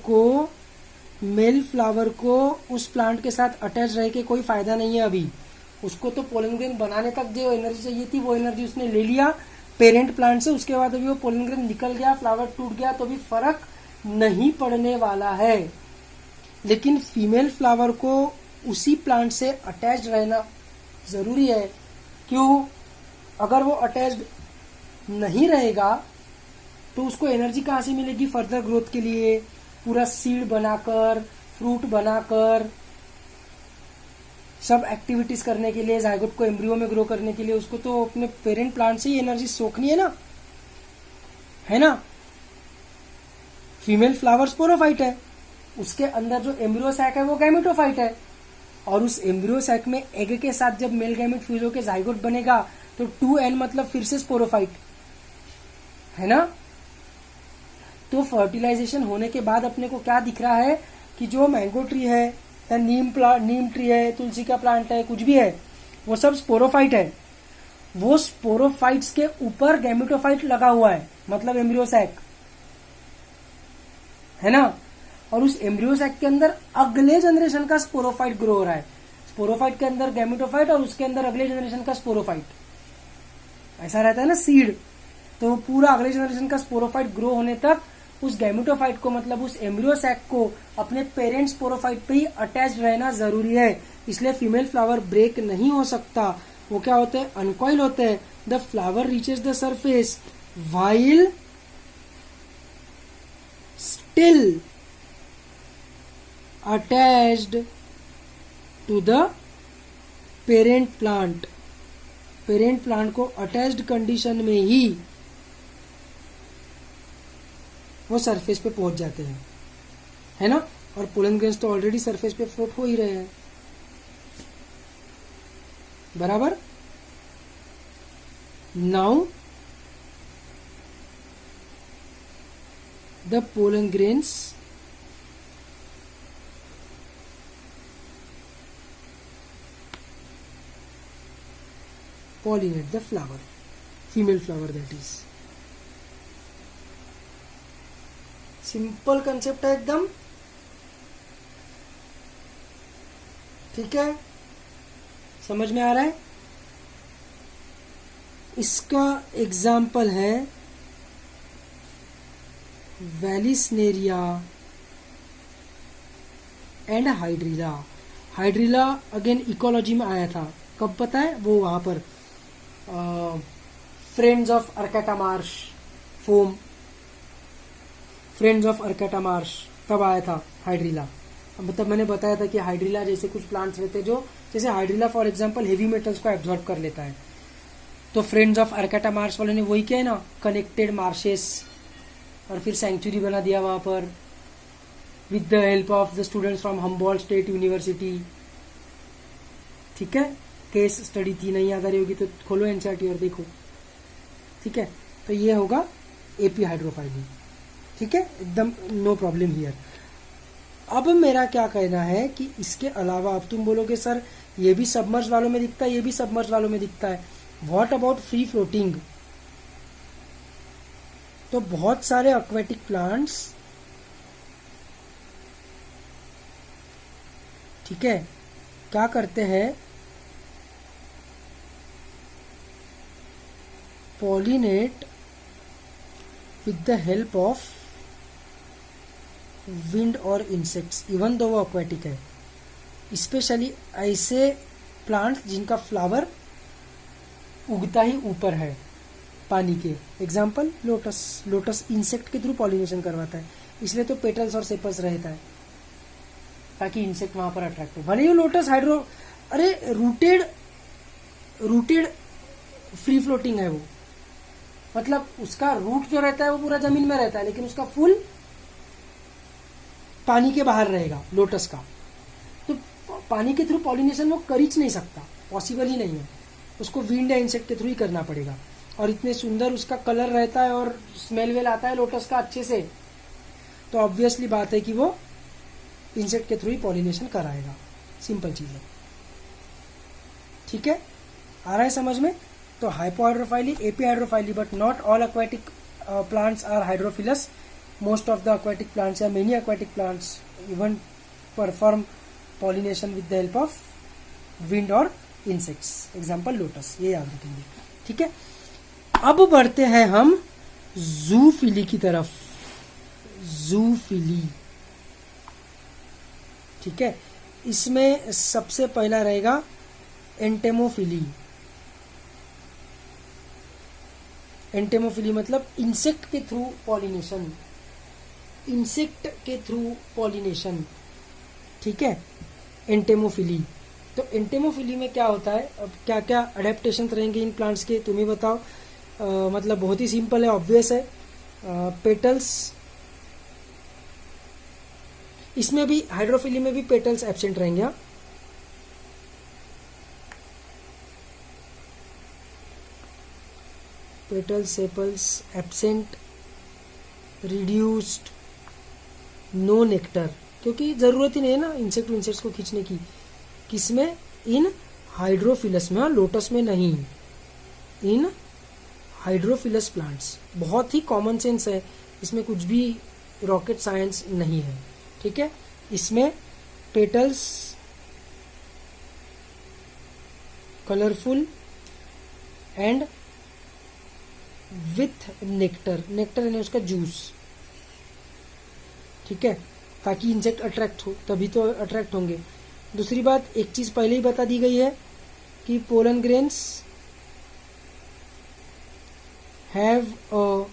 को उस प्लांट के साथ अटैच रह के कोई फायदा नहीं है अभी। उसको तो पोलन ग्रेन बनाने तक जो एनर्जी चाहिए थी वो एनर्जी उसने ले लिया पेरेंट प्लांट से। उसके बाद अभी वो पोलन ग्रेन निकल गया, फ्लावर टूट गया तो भी फर्क नहीं पड़ने वाला है। लेकिन फीमेल फ्लावर को उसी प्लांट से अटैच रहना जरूरी है। क्यों? अगर वो अटैच्ड नहीं रहेगा तो उसको एनर्जी कहां से मिलेगी फर्दर ग्रोथ के लिए? पूरा सीड बनाकर, फ्रूट बनाकर, सब एक्टिविटीज करने के लिए, जायगोट को एम्ब्रियो में ग्रो करने के लिए उसको तो अपने पेरेंट प्लांट से ही एनर्जी सोखनी है ना, है ना? फीमेल फ्लावर स्पोरोफाइट है, उसके अंदर जो एम्ब्रियो सैक है वो गैमेटोफाइट है, और उस एम्ब्रियो सैक में एग के साथ जब मेल गैमेट फ्यूज होकर जायगोट बनेगा तो 2n मतलब फिर से स्पोरोफाइट, है ना? तो फर्टिलाइजेशन होने के बाद अपने को क्या दिख रहा है कि जो मैंगो ट्री है या नीम ट्री है, तुलसी का प्लांट है, कुछ भी है, वो सब स्पोरोफाइट है। वो स्पोरोफाइट्स के ऊपर गैमेटोफाइट लगा हुआ है, मतलब एम्ब्रियो सैक, है ना? और उस एम्ब्रियो सैक के अंदर अगले जनरेशन का स्पोरोफाइट ग्रो हो रहा है। स्पोरोफाइट के अंदर गैमेटोफाइट और उसके अंदर अगले जनरेशन का स्पोरोफाइट, ऐसा रहता है ना सीड। तो पूरा अगले जनरेशन का स्पोरोफाइट ग्रो होने तक उस गैमेटोफाइट को मतलब उस एम्ब्रियो सैक को अपने पेरेंट स्पोरोफाइट पे ही अटैच रहना जरूरी है। इसलिए फीमेल फ्लावर ब्रेक नहीं हो सकता। वो क्या होते हैं? अनकॉइल होते हैं। The flower reaches the surface while still attached to the parent plant. Parent plant को अटैच्ड कंडीशन में ही वो सरफेस पे पहुंच जाते हैं, है ना? और पोलन ग्रेन्स तो ऑलरेडी सरफेस पे फ्लोट हो ही रहे हैं, बराबर। Now the pollen grains pollinate the flower, female flower that is. Simple concept है एकदम, ठीक है? समझ में आ रहा है? इसका एग्जाम्पल है Vallisneria and Hydrilla. Hydrilla again ecology में आया था, कब पता है? वो वहां पर Friends of Arcata Marsh FOAM, Friends of Arcata Marsh तब आया था हाइड्रिला। मतलब मैंने बताया था कि हाइड्रिला जैसे कुछ प्लांट्स रहते हैं जो, जैसे hydrilla for example heavy metals को एब्जॉर्ब कर लेता है, तो फ्रेंड्स ऑफ अर्काटा मार्श वाले ने वही किया है ना, कनेक्टेड मार्शेस और फिर सेंचुरी बना दिया वहां पर with the help of the students from Humboldt state university. ठीक है, केस स्टडी थी, नहीं याद आ रही होगी तो खोलो एनसीईआरटी और देखो। ठीक है, तो ये होगा एपी हाइड्रोफाइली। ठीक है, एकदम नो प्रॉब्लम हियर। अब मेरा क्या कहना है कि इसके अलावा अब तुम बोलोगे सर ये भी सबमर्ज वालों में दिखता है, ये भी सबमर्ज वालों में दिखता है, व्हाट अबाउट फ्री फ्लोटिंग? तो बहुत सारे एक्वेटिक प्लांट्स, ठीक है, क्या करते हैं, pollinate with the help of wind और इंसेक्ट्स, इवन दो वो एक्वेटिक है। स्पेशली ऐसे प्लांट्स जिनका फ्लावर उगता ही ऊपर है पानी के, एग्जाम्पल लोटस। लोटस इंसेक्ट के थ्रू पॉलिनेशन करवाता है, इसलिए तो पेटल्स और सेपल्स रहता है ताकि इंसेक्ट वहां पर अट्रैक्ट हो। भले ही लोटस हाइड्रो, अरे रूटेड फ्री फ्लोटिंग है वो, मतलब उसका रूट जो रहता है वो पूरा जमीन में रहता है, लेकिन उसका फूल पानी के बाहर रहेगा लोटस का। तो पानी के थ्रू पॉलिनेशन वो कर ही नहीं सकता, पॉसिबल ही नहीं है, उसको विंड या इंसेक्ट के थ्रू ही करना पड़ेगा। और इतने सुंदर उसका कलर रहता है और स्मेल वेल आता है लोटस का अच्छे से, तो ऑब्वियसली बात है कि वो इंसेक्ट के थ्रू ही पॉलिनेशन कराएगा, सिंपल चीज है। ठीक है, आ रहा है समझ में? तो hypohydrophily, epihydrophily, but not all aquatic plants are hydrophilous. Most of the aquatic plants या many aquatic plants even perform pollination with the help of wind or insects. Example lotus, ये याद रखेंगे। ठीक है, अब बढ़ते हैं हम जूफिली की तरफ। जूफिली, ठीक है, इसमें सबसे पहला रहेगा एंटेमोफिली। एंटेमोफिली मतलब इंसेक्ट के थ्रू पॉलिनेशन, इंसेक्ट के थ्रू पॉलिनेशन। ठीक है, एंटेमोफिली। तो एंटेमोफिली में क्या होता है, अब क्या क्या अडेप्टेशन रहेंगे इन प्लांट्स के तुम ही बताओ। मतलब बहुत ही सिंपल है, ऑब्वियस है। पेटल्स, इसमें भी हाइड्रोफिली में भी पेटल्स एब्सेंट रहेंगे। Petals sepals absent, reduced, no nectar, क्योंकि जरूरत ही नहीं है ना इंसेक्ट्स को खींचने की। किसमें? इन हाइड्रोफिलस में, लोटस में नहीं, इन हाइड्रोफिलस प्लांट्स। बहुत ही कॉमन सेंस है, इसमें कुछ भी रॉकेट साइंस नहीं है। ठीक है, इसमें petals colourful and with nectar, nectar यानी उसका जूस। ठीक है, ताकि इंसेक्ट अट्रैक्ट हो, तभी तो अट्रैक्ट होंगे। दूसरी बात, एक चीज पहले ही बता दी गई है कि pollen grains have a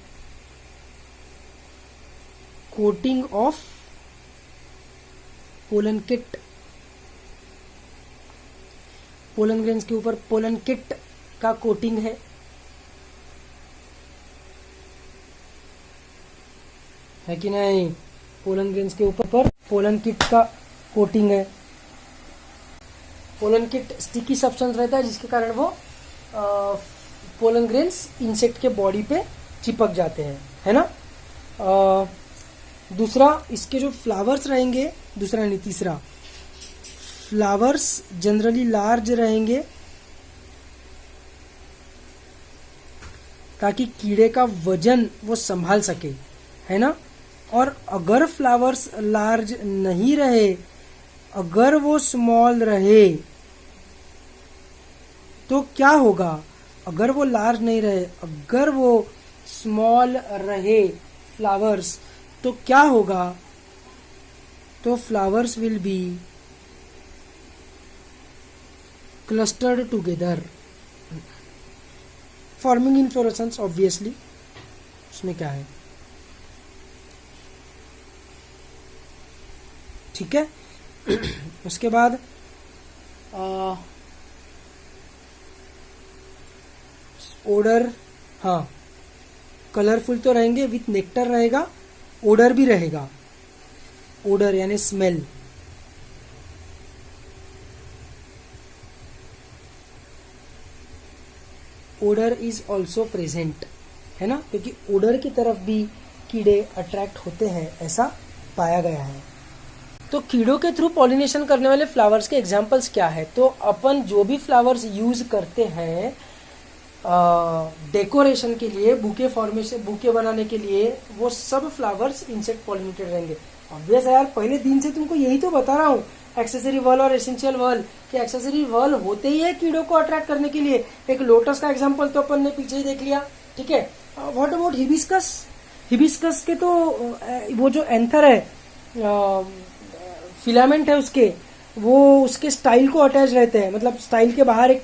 coating of pollen kit. Pollen grains के ऊपर पोलन किट का कोटिंग है कि नहीं? पोलन ग्रेन्स के ऊपर पोलन किट का कोटिंग है। पोलन किट स्टिकी सब्सटेंस रहता है जिसके कारण वो पोलन ग्रेन्स इंसेक्ट के बॉडी पे चिपक जाते हैं, है ना। दूसरा, इसके जो फ्लावर्स रहेंगे, दूसरा नहीं तीसरा, फ्लावर्स जनरली लार्ज रहेंगे ताकि कीड़े का वजन वो संभाल सके, है ना। और अगर फ्लावर्स लार्ज नहीं रहे, अगर वो स्मॉल रहे तो क्या होगा? अगर वो लार्ज नहीं रहे, अगर वो स्मॉल रहे फ्लावर्स, तो क्या होगा? तो flowers will be clustered together. Forming inflorescence obviously, उसमें क्या है, ठीक है। उसके बाद ओडर, हाँ कलरफुल तो रहेंगे, विथ नेक्टर रहेगा, ओडर भी रहेगा, ओडर यानी smell. Odour is also present, है ना, क्योंकि ओडर की तरफ भी कीड़े अट्रैक्ट होते हैं, ऐसा पाया गया है। तो कीड़ों के थ्रू पॉलिनेशन करने वाले फ्लावर्स के एग्जाम्पल्स क्या है? तो अपन जो भी फ्लावर्स यूज करते हैं डेकोरेशन के लिए, बुके फॉर्मेशन, बुके बनाने के लिए, वो सब फ्लावर्स इंसेक्ट पॉलिनेटेड रहेंगे। ऑब्वियस है यार, पहले दिन से तुमको यही तो बता रहा हूँ, एक्सेसरी वर्ल और एसेंशियल वर्ल, कि एक्सेसरी वर्ल होते ही है कीड़ों को अट्रैक्ट करने के लिए। एक लोटस का एग्जांपल तो अपन ने पीछे ही देख लिया, ठीक है। What about hibiscus? हिबिस्कस के तो वो जो एंथर है, फिलामेंट है उसके, वो उसके स्टाइल को अटैच रहते हैं, मतलब स्टाइल के बाहर एक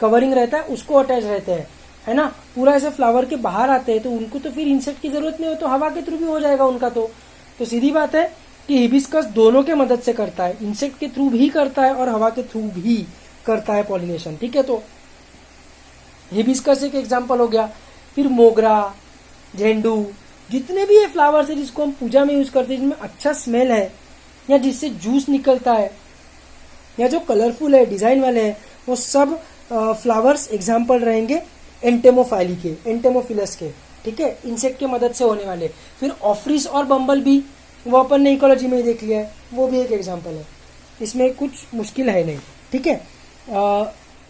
कवरिंग रहता है, उसको अटैच रहते हैं, है ना, पूरा ऐसे फ्लावर के बाहर आते हैं, तो उनको तो फिर इंसेक्ट की जरूरत नहीं हो, तो हवा के थ्रू भी हो जाएगा उनका। तो सीधी बात है कि हिबिस्कस दोनों के मदद से करता है, इंसेक्ट के थ्रू भी करता है और हवा के थ्रू भी करता है पॉलिनेशन, ठीक है। तो हिबिस्कस एक एग्जांपल हो गया। फिर मोगरा, झेंडू, जितने भी ये फ्लावर्स है जिसको हम पूजा में यूज करते हैं, जिसमें अच्छा स्मेल है या जिससे जूस निकलता है या जो कलरफुल है, डिजाइन वाले हैं, वो सब फ्लावर्स एग्जाम्पल रहेंगे एंटेमोफाइली के, एंटेमोफिलस के, ठीक है, इंसेक्ट के मदद से होने वाले। फिर ऑफ्रिस और बम्बल भी, वो अपन ने इकोलॉजी में ही देख लिया है, वो भी एक एग्जाम्पल है, इसमें कुछ मुश्किल है नहीं, ठीक है।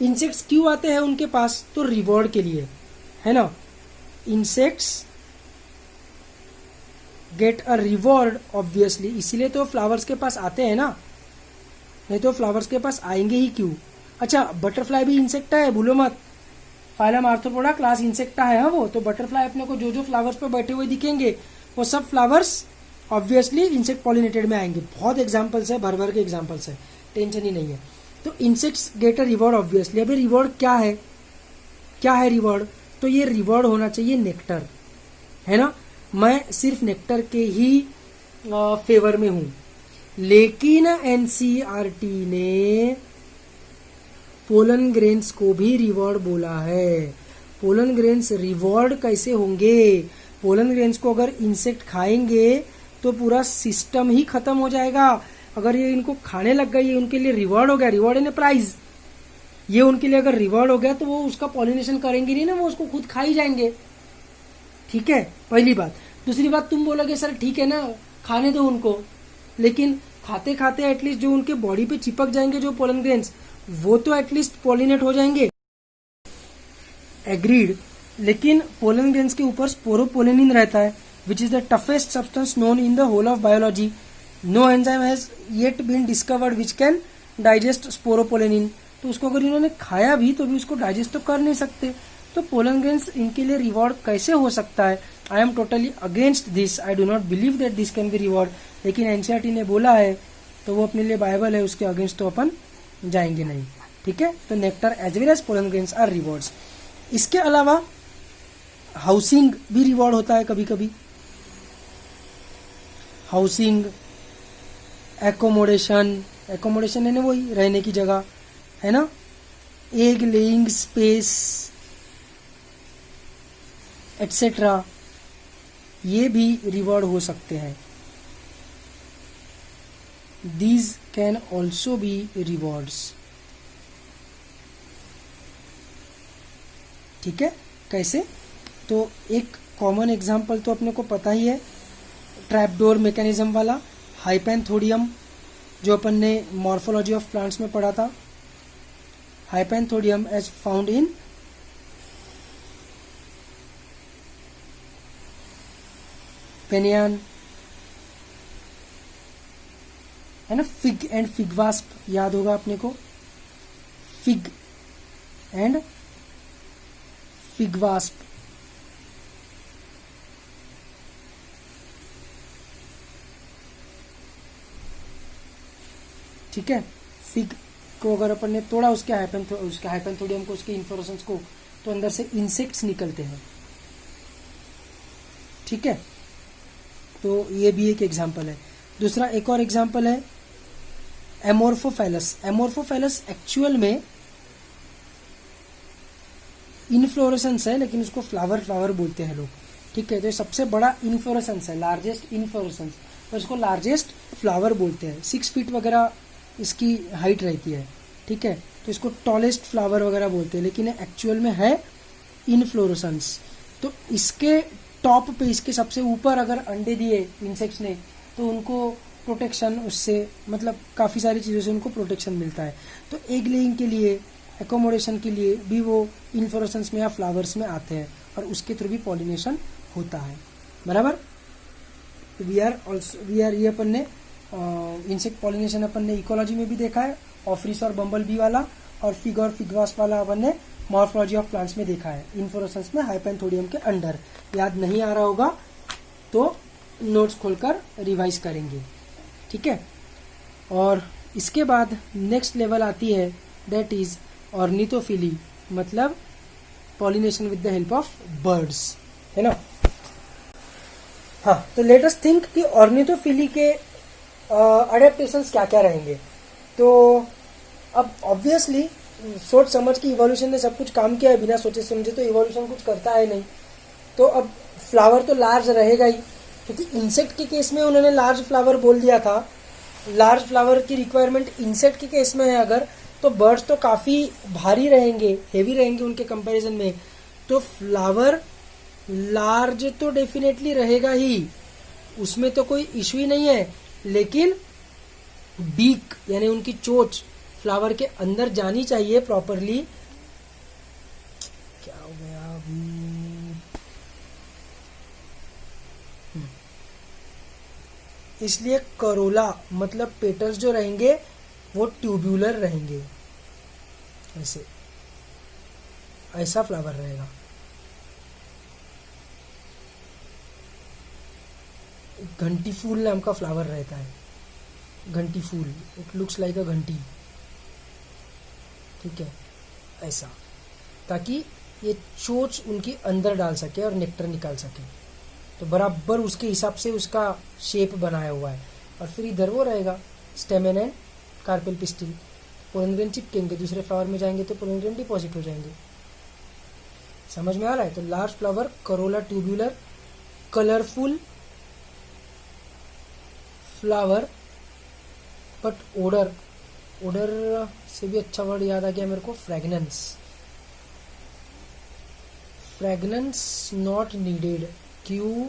इंसेक्ट्स क्यों आते हैं उनके पास? तो रिवॉर्ड के लिए, है ना। Insects get a reward obviously, इसीलिए तो फ्लावर्स के पास आते हैं ना, नहीं तो फ्लावर्स के पास आएंगे ही क्यों। अच्छा, बटरफ्लाई भी इंसेक्टा है, भूलो मत, फाइलम आर्थ्रोपोडा क्लास इंसेक्टा है, वो तो बटरफ्लाई अपने को जो जो फ्लावर्स पे बैठे हुए दिखेंगे वो सब फ्लावर्स ऑब्वियसली इंसेक्ट पॉलिनेटेड में आएंगे। बहुत एग्जांपल्स है, भर भर के एग्जांपल्स है, टेंशन ही नहीं है। तो insects get a reward obviously. अभी रिवॉर्ड क्या है, क्या है रिवॉर्ड? तो ये रिवॉर्ड होना चाहिए नेक्टर, है ना। मैं सिर्फ नेक्टर के ही फेवर में हूं, लेकिन एनसीईआरटी ने पोलन ग्रेन्स को भी रिवॉर्ड बोला है। पोलन ग्रेन्स रिवॉर्ड कैसे होंगे? पोलन ग्रेन्स को अगर इंसेक्ट खाएंगे तो पूरा सिस्टम ही खत्म हो जाएगा। अगर ये इनको खाने लग गए, ये उनके लिए रिवॉर्ड हो गया, रिवॉर्ड इन प्राइज, ये उनके लिए अगर रिवॉर्ड हो गया तो वो उसका पॉलिनेशन करेंगे नहीं ना, वो उसको खुद खा ही जाएंगे, ठीक है, पहली बात। दूसरी बात, तुम बोलोगे सर ठीक है ना, खाने दो उनको, लेकिन खाते खाते एटलीस्ट जो उनके बॉडी पे चिपक जाएंगे जो पोलन ग्रेन्स, वो तो एटलीस्ट पॉलिनेट हो जाएंगे, एग्रीड। लेकिन पोलन ग्रेन्स के ऊपर स्पोरोपोलेनिन रहता है, which is the toughest substance known in the whole of biology. No enzyme has yet been discovered which can digest sporopollenin. तो उसको अगर इन्होंने खाया भी तो भी उसको डाइजेस्ट तो कर नहीं सकते, तो पोलन ग्रेन्स इनके लिए रिवॉर्ड कैसे हो सकता है? I am totally against this, I do not believe that this can be reward. लेकिन एनसीईआरटी ने बोला है तो वो अपने लिए बाइबल है, उसके अगेंस्ट तो अपन जाएंगे नहीं, ठीक है। तो nectar as well as pollen grains are rewards. इसके अलावा हाउसिंग भी रिवॉर्ड होता है कभी कभी, हाउसिंग, एकोमोडेशन, एकोमोडेशन है ना वही रहने की जगह, है ना, एग लेइंग स्पेस एटसेट्रा, ये भी रिवॉर्ड हो सकते हैं। These can also be rewards, ठीक है। कैसे? तो एक कॉमन एग्जांपल तो अपने को पता ही है, ट्रैपडोर मैकेनिज्म वाला, हाइपेंथोडियम, जो अपन ने मॉर्फोलॉजी ऑफ प्लांट्स में पढ़ा था। हाइपेंथोडियम एज फाउंड इन पेनियान, है ना। फिग एंड फिग वास्प याद होगा अपने को, फिग एंड फिग वास्प, ठीक है। फिग को अगर अपन ने तोड़ा, उसके हाइपेंथोडियम को, उसके इन्फ्लोरेसेंस को, तो अंदर से इंसेक्ट्स निकलते हैं। ठीक है, तो ये भी एक एग्जाम्पल है। दूसरा एक और एग्जाम्पल है एमोर्फोफैलस। एमोर्फोफैलस एक्चुअल में इनफ्लोरेसेंस है, लेकिन उसको फ्लावर बोलते हैं लोग। ठीक है, तो ये सबसे बड़ा इनफ्लोरेसेंस है, लार्जेस्ट इनफ्लोरेसेंस, और इसको लार्जेस्ट फ्लावर बोलते हैं। 6 फीट वगैरह इसकी हाइट रहती है। ठीक है, तो इसको टॉलेस्ट फ्लावर वगैरह बोलते हैं, लेकिन एक्चुअल में है इनफ्लोरेसेंस। तो इसके टॉप पे, इसके सबसे ऊपर अगर अंडे दिए इंसेक्ट्स ने, तो उनको प्रोटेक्शन, उससे मतलब काफ़ी सारी चीज़ों से उनको प्रोटेक्शन मिलता है। तो एग लेइंग के लिए, एकोमोडेशन के लिए भी वो इन्फ्लोरेसेंस में या फ्लावर्स में आते हैं, और उसके थ्रू भी पॉलिनेशन होता है। बराबर। वी आर ये अपन ने इंसेक्ट पॉलिनेशन अपन ने इकोलॉजी में भी देखा है, ऑफरिस और बम्बल बी वाला, और फिग और फिगवास वाला अपन ने मॉर्फोलॉजी ऑफ प्लांट्स में देखा है, इन्फ्लोरेसेंस में हाइपेंथोडियम के अंडर। याद नहीं आ रहा होगा तो नोट्स खोलकर रिवाइज करेंगे। ठीक है, और इसके बाद नेक्स्ट लेवल आती है, दैट इज ऑर्निथोफिली, मतलब pollination with the help of birds, है ना। हाँ, तो लेट अस थिंक कि ऑर्निथोफिली के अडेप्टेशंस क्या क्या रहेंगे। तो अब ऑब्वियसली सोच समझ के इवोल्यूशन ने सब कुछ काम किया है, बिना सोचे समझे तो इवोल्यूशन कुछ करता है नहीं। तो अब फ्लावर तो लार्ज रहेगा ही, क्योंकि इंसेक्ट के केस में उन्होंने लार्ज फ्लावर बोल दिया था। लार्ज फ्लावर की रिक्वायरमेंट इंसेक्ट के केस में है अगर, तो बर्ड्स तो काफ़ी भारी रहेंगे, हेवी रहेंगे उनके कंपैरिजन में। तो फ्लावर लार्ज तो डेफिनेटली रहेगा ही, उसमें तो कोई इशू ही नहीं है। लेकिन बीक यानी उनकी चोंच फ्लावर के अंदर जानी चाहिए प्रॉपरली। क्या हो गया अभी? इसलिए करोला मतलब पेटल्स जो रहेंगे वो ट्यूब्यूलर रहेंगे, ऐसा फ्लावर रहेगा। घंटी फूल नाम का फ्लावर रहता है, घंटी फूल, इट लुक्स लाइक अ घंटी। ठीक है, ऐसा, ताकि ये चोंच उनकी अंदर डाल सके और नेक्टर निकाल सके। तो बराबर उसके हिसाब से उसका शेप बनाया हुआ है। और फिर इधर वो रहेगा stamen and carpel pistil, pollen grain चिपकेंगे, दूसरे फ्लावर में जाएंगे तो पोलन ग्रेन डिपॉजिट हो जाएंगे। समझ में आ रहा है? तो large flower, corolla tubular, colourful flower, but odour से भी अच्छा वर्ड याद आ गया मेरे को, फ्रेगनेंस। Fragrance not needed. क्यों?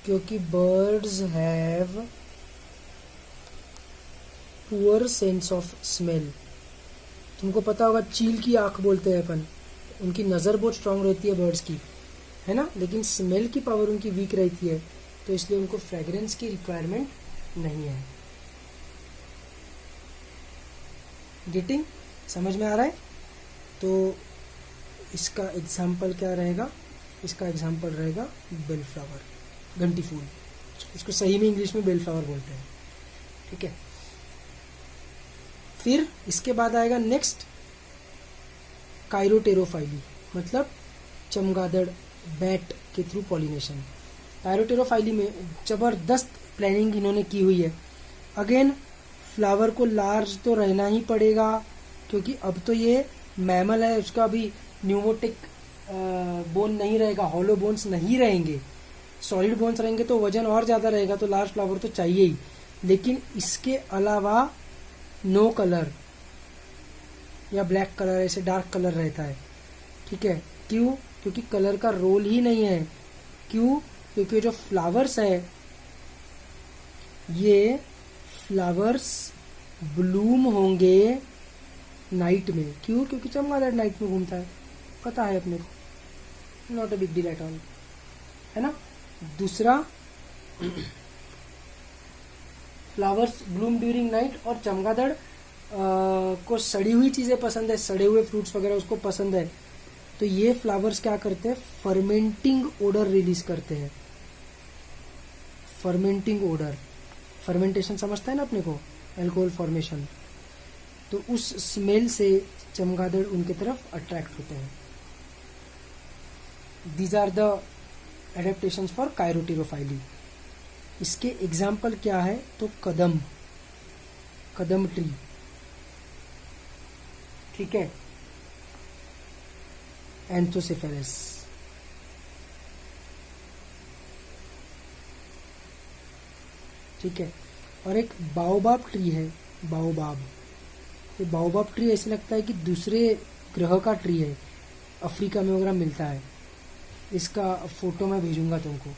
क्योंकि birds have poor sense of smell. तुमको पता होगा चील की आंख बोलते हैं अपन, उनकी नज़र बहुत स्ट्रांग रहती है बर्ड्स की, है ना, लेकिन स्मेल की पावर उनकी वीक रहती है, तो इसलिए उनको फ्रेगरेंस की रिक्वायरमेंट नहीं है। गेटिंग? समझ में आ रहा है? तो इसका एग्जाम्पल क्या रहेगा? इसका एग्जाम्पल रहेगा बेल फ्लावर, घंटी फूल। इसको सही में इंग्लिश में बेल फ्लावर बोलते हैं। ठीक है, फिर इसके बाद आएगा नेक्स्ट काइरोटेरोफाइली, मतलब चमगादड़, बैट के थ्रू पॉलिनेशन। काइरोटेरोफाइली में जबरदस्त प्लानिंग इन्होंने की हुई है। अगेन फ्लावर को लार्ज तो रहना ही पड़ेगा, क्योंकि अब तो ये मैमल है, उसका भी न्यूमोटिक बोन नहीं रहेगा, हॉलो बोन्स नहीं रहेंगे। सॉलिड बोन्स रहेंगे तो वजन और ज़्यादा रहेगा, तो लार्ज फ्लावर तो चाहिए ही। लेकिन इसके अलावा नो कलर या ब्लैक कलर, ऐसे डार्क कलर रहता है। ठीक है, क्यों? क्योंकि कलर का रोल ही नहीं है। क्यों? क्योंकि जो फ्लावर्स है, ये फ्लावर्स ब्लूम होंगे नाइट में। क्यों? क्योंकि चमगादड़ नाइट में घूमता है, पता है अपने को, not a big deal at all, है ना। दूसरा, फ्लावर्स ब्लूम ड्यूरिंग नाइट, और चमगादड़ को सड़ी हुई चीज़ें पसंद है, सड़े हुए फ्रूट्स वगैरह उसको पसंद है। तो ये फ्लावर्स क्या करते हैं? फर्मेंटिंग ओडर रिलीज करते हैं। फर्मेंटिंग ओडर, फर्मेंटेशन समझता है ना अपने को, अल्कोहल फॉर्मेशन। तो उस स्मेल से चमगादड़ उनके तरफ अट्रैक्ट होते हैं। These are the adaptations for chiropterophily. इसके एग्जाम्पल क्या है, तो कदम ट्री, ठीक है, एंथोसेफेलस, ठीक है, और एक बाओबाब ट्री है, बाओबाब। ये बाओबाब ट्री ऐसे लगता है कि दूसरे ग्रह का ट्री है, अफ्रीका में वगैरह मिलता है। इसका फोटो मैं भेजूंगा तुमको,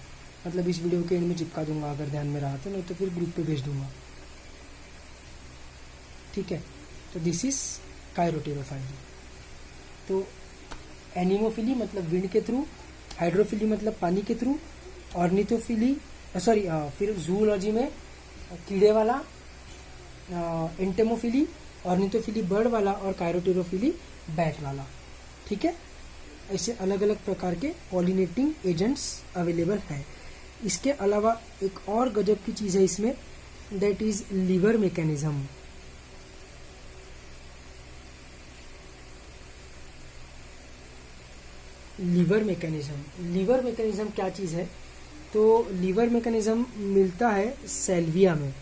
मतलब इस वीडियो के एंड में चिपका दूंगा अगर ध्यान में रहा तो, नहीं तो फिर ग्रुप पे भेज दूंगा, ठीक है। तो दिस इज कायरोटेरोफाइली। तो एनिमोफिली मतलब विंड के थ्रू, हाइड्रोफिली मतलब पानी के थ्रू, ऑर्निथोफिली फिर जूलॉजी में कीड़े वाला, एंटेमोफिली, ऑर्निथोफिली बर्ड वाला, और कायरोटेरोफिली बैट वाला, ठीक है। ऐसे अलग अलग प्रकार के पॉलिनेटिंग एजेंट्स अवेलेबल हैं। इसके अलावा एक और गजब की चीज है इसमें, that is liver mechanism. Liver mechanism क्या चीज है, तो लीवर मैकेनिज्म मिलता है सेल्विया में,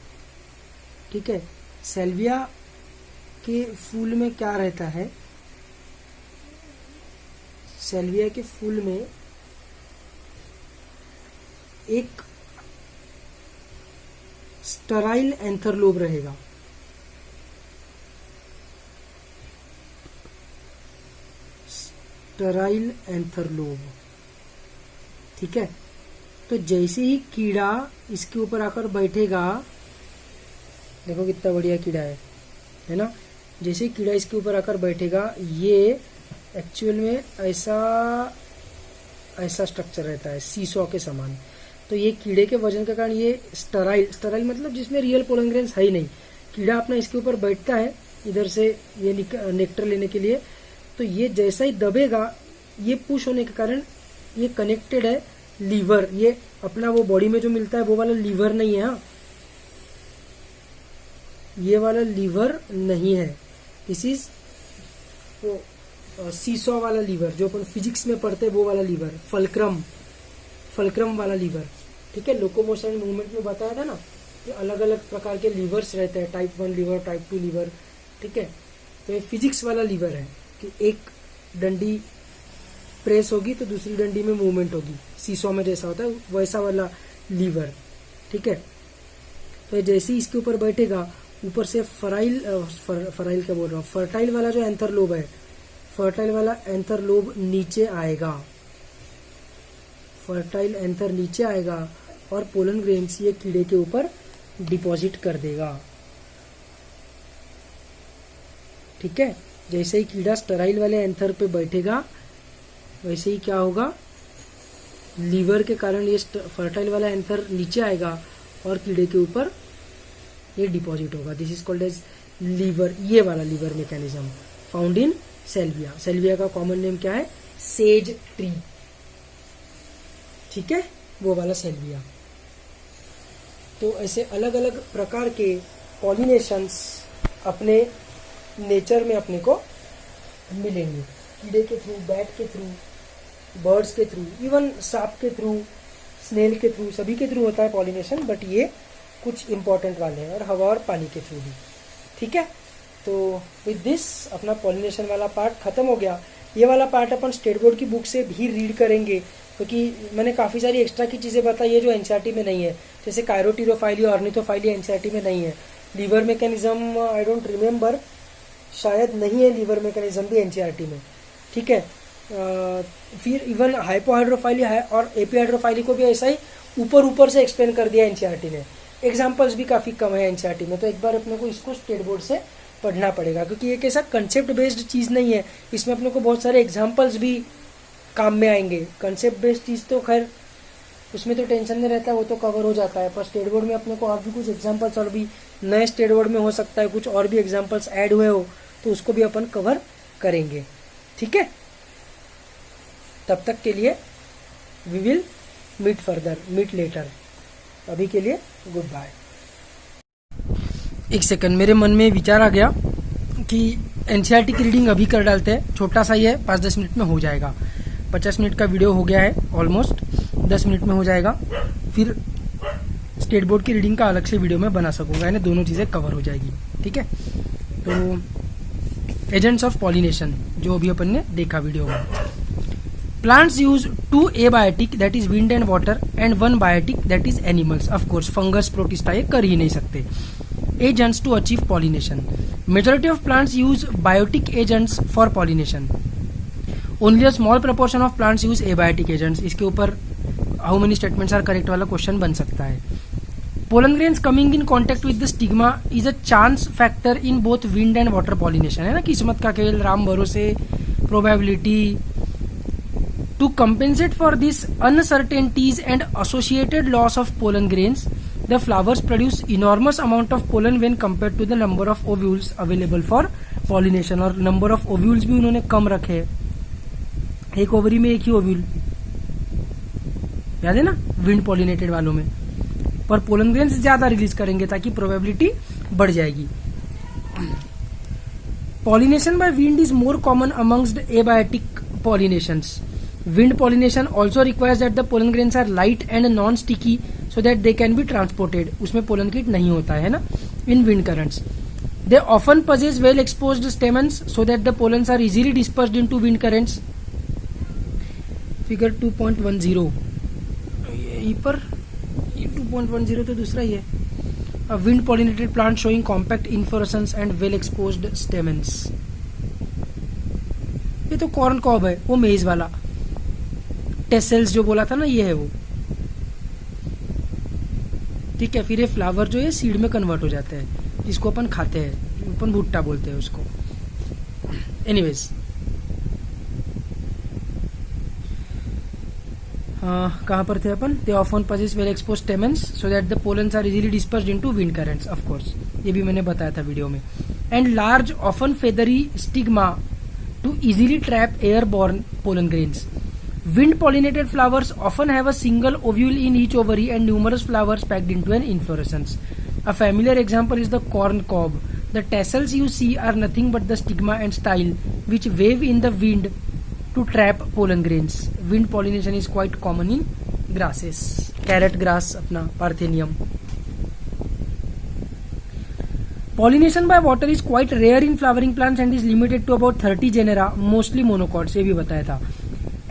ठीक है। सेल्विया के फूल में क्या रहता है, सेल्विया के फूल में एक स्टराइल एंथरलोब रहेगा, स्टराइल एंथरलोब, ठीक है। तो जैसे ही कीड़ा इसके ऊपर आकर बैठेगा, देखो कितना बढ़िया कीड़ा है ना। जैसे ही कीड़ा इसके ऊपर आकर बैठेगा, ये एक्चुअल में ऐसा स्ट्रक्चर रहता है सीसॉ के समान। तो ये कीड़े के वजन के कारण ये स्टराइल मतलब जिसमें रियल पोलन ग्रेन्स है ही नहीं। कीड़ा अपना इसके ऊपर बैठता है इधर से ये नेक्टर लेने के लिए, तो ये जैसा ही दबेगा, ये पुश होने के कारण ये कनेक्टेड है लीवर, ये अपना वो बॉडी में जो मिलता है वो वाला लीवर नहीं है, हाँ ये वाला लीवर नहीं है। दिस इज वो सीसॉ वाला लीवर जो अपन फिजिक्स में पढ़ते हैं, वो वाला लीवर, फलक्रम वाला लीवर, ठीक है। लोकोमोशन एंड मूवमेंट में बताया था ना कि अलग अलग प्रकार के लीवर्स रहते हैं, टाइप 1 लीवर, टाइप 2 लीवर, ठीक है। तो ये फिजिक्स वाला लीवर है कि एक डंडी प्रेस होगी तो दूसरी डंडी में मूवमेंट होगी, सीसॉ में जैसा होता है वैसा वाला लीवर, ठीक है। तो जैसे ही इसके ऊपर बैठेगा, ऊपर से फर्टाइल क्या बोल रहा हूँ, फर्टाइल वाला जो एंथरलोब है, फर्टाइल वाला एंथरलोब नीचे आएगा, फर्टाइल एंथर नीचे आएगा और पोलन ग्रेन्स ये कीड़े के ऊपर डिपॉजिट कर देगा, ठीक है। जैसे ही कीड़ा स्टराइल वाले एंथर पे बैठेगा, वैसे ही क्या होगा, लीवर के कारण ये फर्टाइल वाला एंथर नीचे आएगा और कीड़े के ऊपर ये डिपॉजिट होगा। This is called as lever, ये वाला lever mechanism found in salvia. Salvia का कॉमन नेम क्या है, सेज ट्री, ठीक है, वो वाला सेल्विया। तो ऐसे अलग अलग प्रकार के पॉलिनेशंस अपने नेचर में अपने को मिलेंगे, कीड़े के थ्रू, बैट के थ्रू, बर्ड्स के थ्रू, इवन सांप के थ्रू, स्नेल के थ्रू, सभी के थ्रू होता है पॉलिनेशन, बट ये कुछ इंपॉर्टेंट वाले हैं, और हवा और पानी के थ्रू भी, ठीक है। तो विद दिस अपना पॉलिनेशन वाला पार्ट खत्म हो गया। ये वाला पार्ट अपन स्टेट बोर्ड की बुक से भी रीड करेंगे, क्योंकि मैंने काफ़ी सारी एक्स्ट्रा की चीज़ें बताई है जो एनसीईआरटी में नहीं है, जैसे कायरोटीरोफाइली, ऑर्निथोफाइली एनसीईआरटी में नहीं है। Liver mechanism I don't remember, शायद नहीं है लीवर मैकेनिज्म भी एनसीईआरटी में, ठीक है। फिर इवन हाइपोहाइड्रोफाइली है और एपीहाइड्रोफाइली को भी ऐसा ही ऊपर से एक्सप्लेन कर दिया एनसीईआरटी ने। एग्जाम्पल्स भी काफ़ी कम है एनसीईआरटी में, तो एक बार अपने को इसको स्टेट बोर्ड से पढ़ना पड़ेगा, क्योंकि ये कैसा कंसेप्ट बेस्ड चीज़ नहीं है, इसमें अपने को बहुत सारे एग्जाम्पल्स भी काम में आएंगे। कंसेप्ट बेस्ड चीज़ तो खैर उसमें तो टेंशन नहीं रहता है, वो तो कवर हो जाता है, पर स्टेट बोर्ड में अपने को और भी कुछ एग्जाम्पल्स, और भी नए स्टेट बोर्ड में हो सकता है कुछ और भी एग्जाम्पल्स ऐड हुए हो, तो उसको भी अपन कवर करेंगे, ठीक है। तब तक के लिए वी विल मीट लेटर। अभी के लिए गुड बाय। एक सेकंड, मेरे मन में विचार आ गया कि एनसीईआरटी की रीडिंग अभी कर डालते हैं, छोटा सा ही है, 5-10 मिनट में हो जाएगा। 50 मिनट का वीडियो हो गया है ऑलमोस्ट, 10 मिनट में हो जाएगा। फिर स्टेट बोर्ड की रीडिंग का अलग से वीडियो में बना सकूंगा, यानी दोनों चीज़ें कवर हो जाएगी। ठीक है, तो एजेंट्स ऑफ पॉलिनेशन जो अभी अपन ने देखा वीडियो में। Plants use 2 abiotic that is wind and water and 1 biotic that is animals. Of course fungus protista ये कर ही नहीं सकते। Agents to achieve pollination. Majority of plants use biotic agents for pollination. Only a small proportion of plants use abiotic agents. इसके ऊपर how many statements are correct वाला question बन सकता है। Pollen grains coming in contact with the stigma is a chance factor in both wind and water pollination. है ना, किस्मत का खेल, राम भरोसे, probability. To compensate for these uncertainties and associated loss of pollen grains, the flowers produce enormous amount of pollen when compared to the number of ovules available for pollination। और number of ovules भी उन्होंने कम रखे हैं, एक ovary में एक ही ovule, याद है ना विंड पॉलिनेटेड वालों में, पर पोलन ग्रेन्स ज्यादा रिलीज करेंगे ताकि प्रोबेबिलिटी बढ़ जाएगी। Pollination by wind is more common amongst abiotic pollinations. Wind pollination also requires that the pollen grains are light and non-sticky so that they can be transported। उसमें pollen kit नहीं होता है ना in wind currents। They often possess well exposed stamens so that the pollens are easily dispersed into wind currents। Figure 2.10 यहीं पर 2.10 तो दूसरा ही है। A wind pollinated plant showing compact inflorescence and well exposed stamens। ये तो corn cob है, वो मेज वाला। टेसेल्स जो बोला था ना, ये है वो। ठीक है, फिर ये फ्लावर जो है सीड में कन्वर्ट हो जाते हैं, जिसको अपन खाते हैं, अपन भुट्टा बोलते हैं उसको। एनीवेज, कहां पर थे अपन? They often possess well exposed stamens so that the pollens are easily dispersed into wind currents. Of course ये भी मैंने बताया था वीडियो में। And large often feathery stigma to easily trap airborne pollen grains. Wind pollinated flowers often have a single ovule in each ovary and numerous flowers packed into an inflorescence। A familiar example is the corn cob। The tassels you see are nothing but the stigma and style which wave in the wind to trap pollen grains। Wind pollination is quite common in grasses। Carrot grass अपना Parthenium। Pollination by water is quite rare in flowering plants and is limited to about 30 genera, mostly monocots। ये भी बताया था।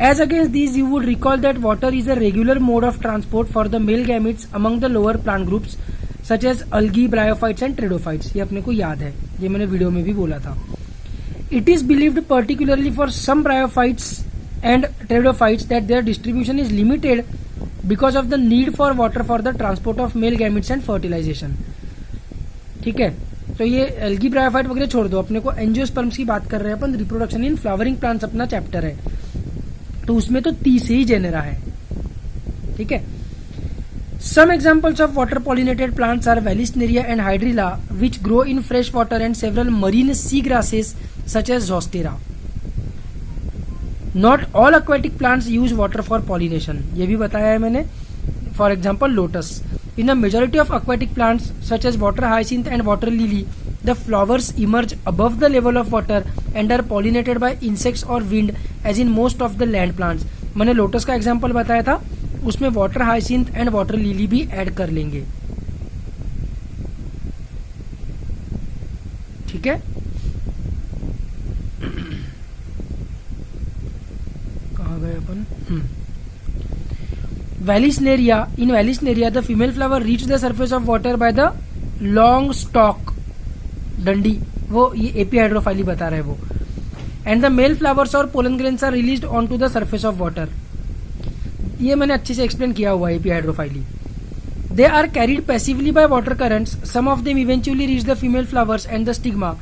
As against these, you would recall that water is a regular mode of transport for the male gametes among the lower plant groups such as algae, bryophytes and pteridophytes। ये अपने को याद है, ये मैंने वीडियो में भी बोला था। It is believed particularly for some bryophytes and pteridophytes that their distribution is limited because of the need for water for the transport of male gametes and fertilization। ठीक है, तो ये एल्गी ब्रायोफाइट वगैरह छोड़ दो, अपने को एंजियोस्पर्म्स की बात कर रहे हैं अपन। रिप्रोडक्शन इन फ्लावरिंग प्लांट्स अपना चैप्टर है, तो उसमें तो 30 ही जेनेरा है। ठीक है, some examples of water pollinated plants are vallisneria and hydrilla which grow in fresh water and several marine sea grasses such as zostera. Not all aquatic plants use water for pollination, ये भी बताया है मैंने। For example lotus. In the majority of aquatic plants such as water hyacinth and water lily, the flowers emerge above the level of water and are pollinated by insects or wind as in most of the land plants। मैंने lotus का example बताया था, उसमें water hyacinth and water lily भी add कर लेंगे। ठीक है, कहाँ गए अपन? Vallisneria. In Vallisneria the female flower reach the surface of water by the long stalk, डंडी, वो ये एपीहाइड्रोफाइली बता रहे हैं वो। एंड द मेल फ्लावर्स और pollen grains are released on to the surface of water. ये मैंने अच्छे से एक्सप्लेन किया हुआ है एपीहाइड्रोफाइली। They are carried passively by water currents, some of them eventually reach the female flowers and the stigma.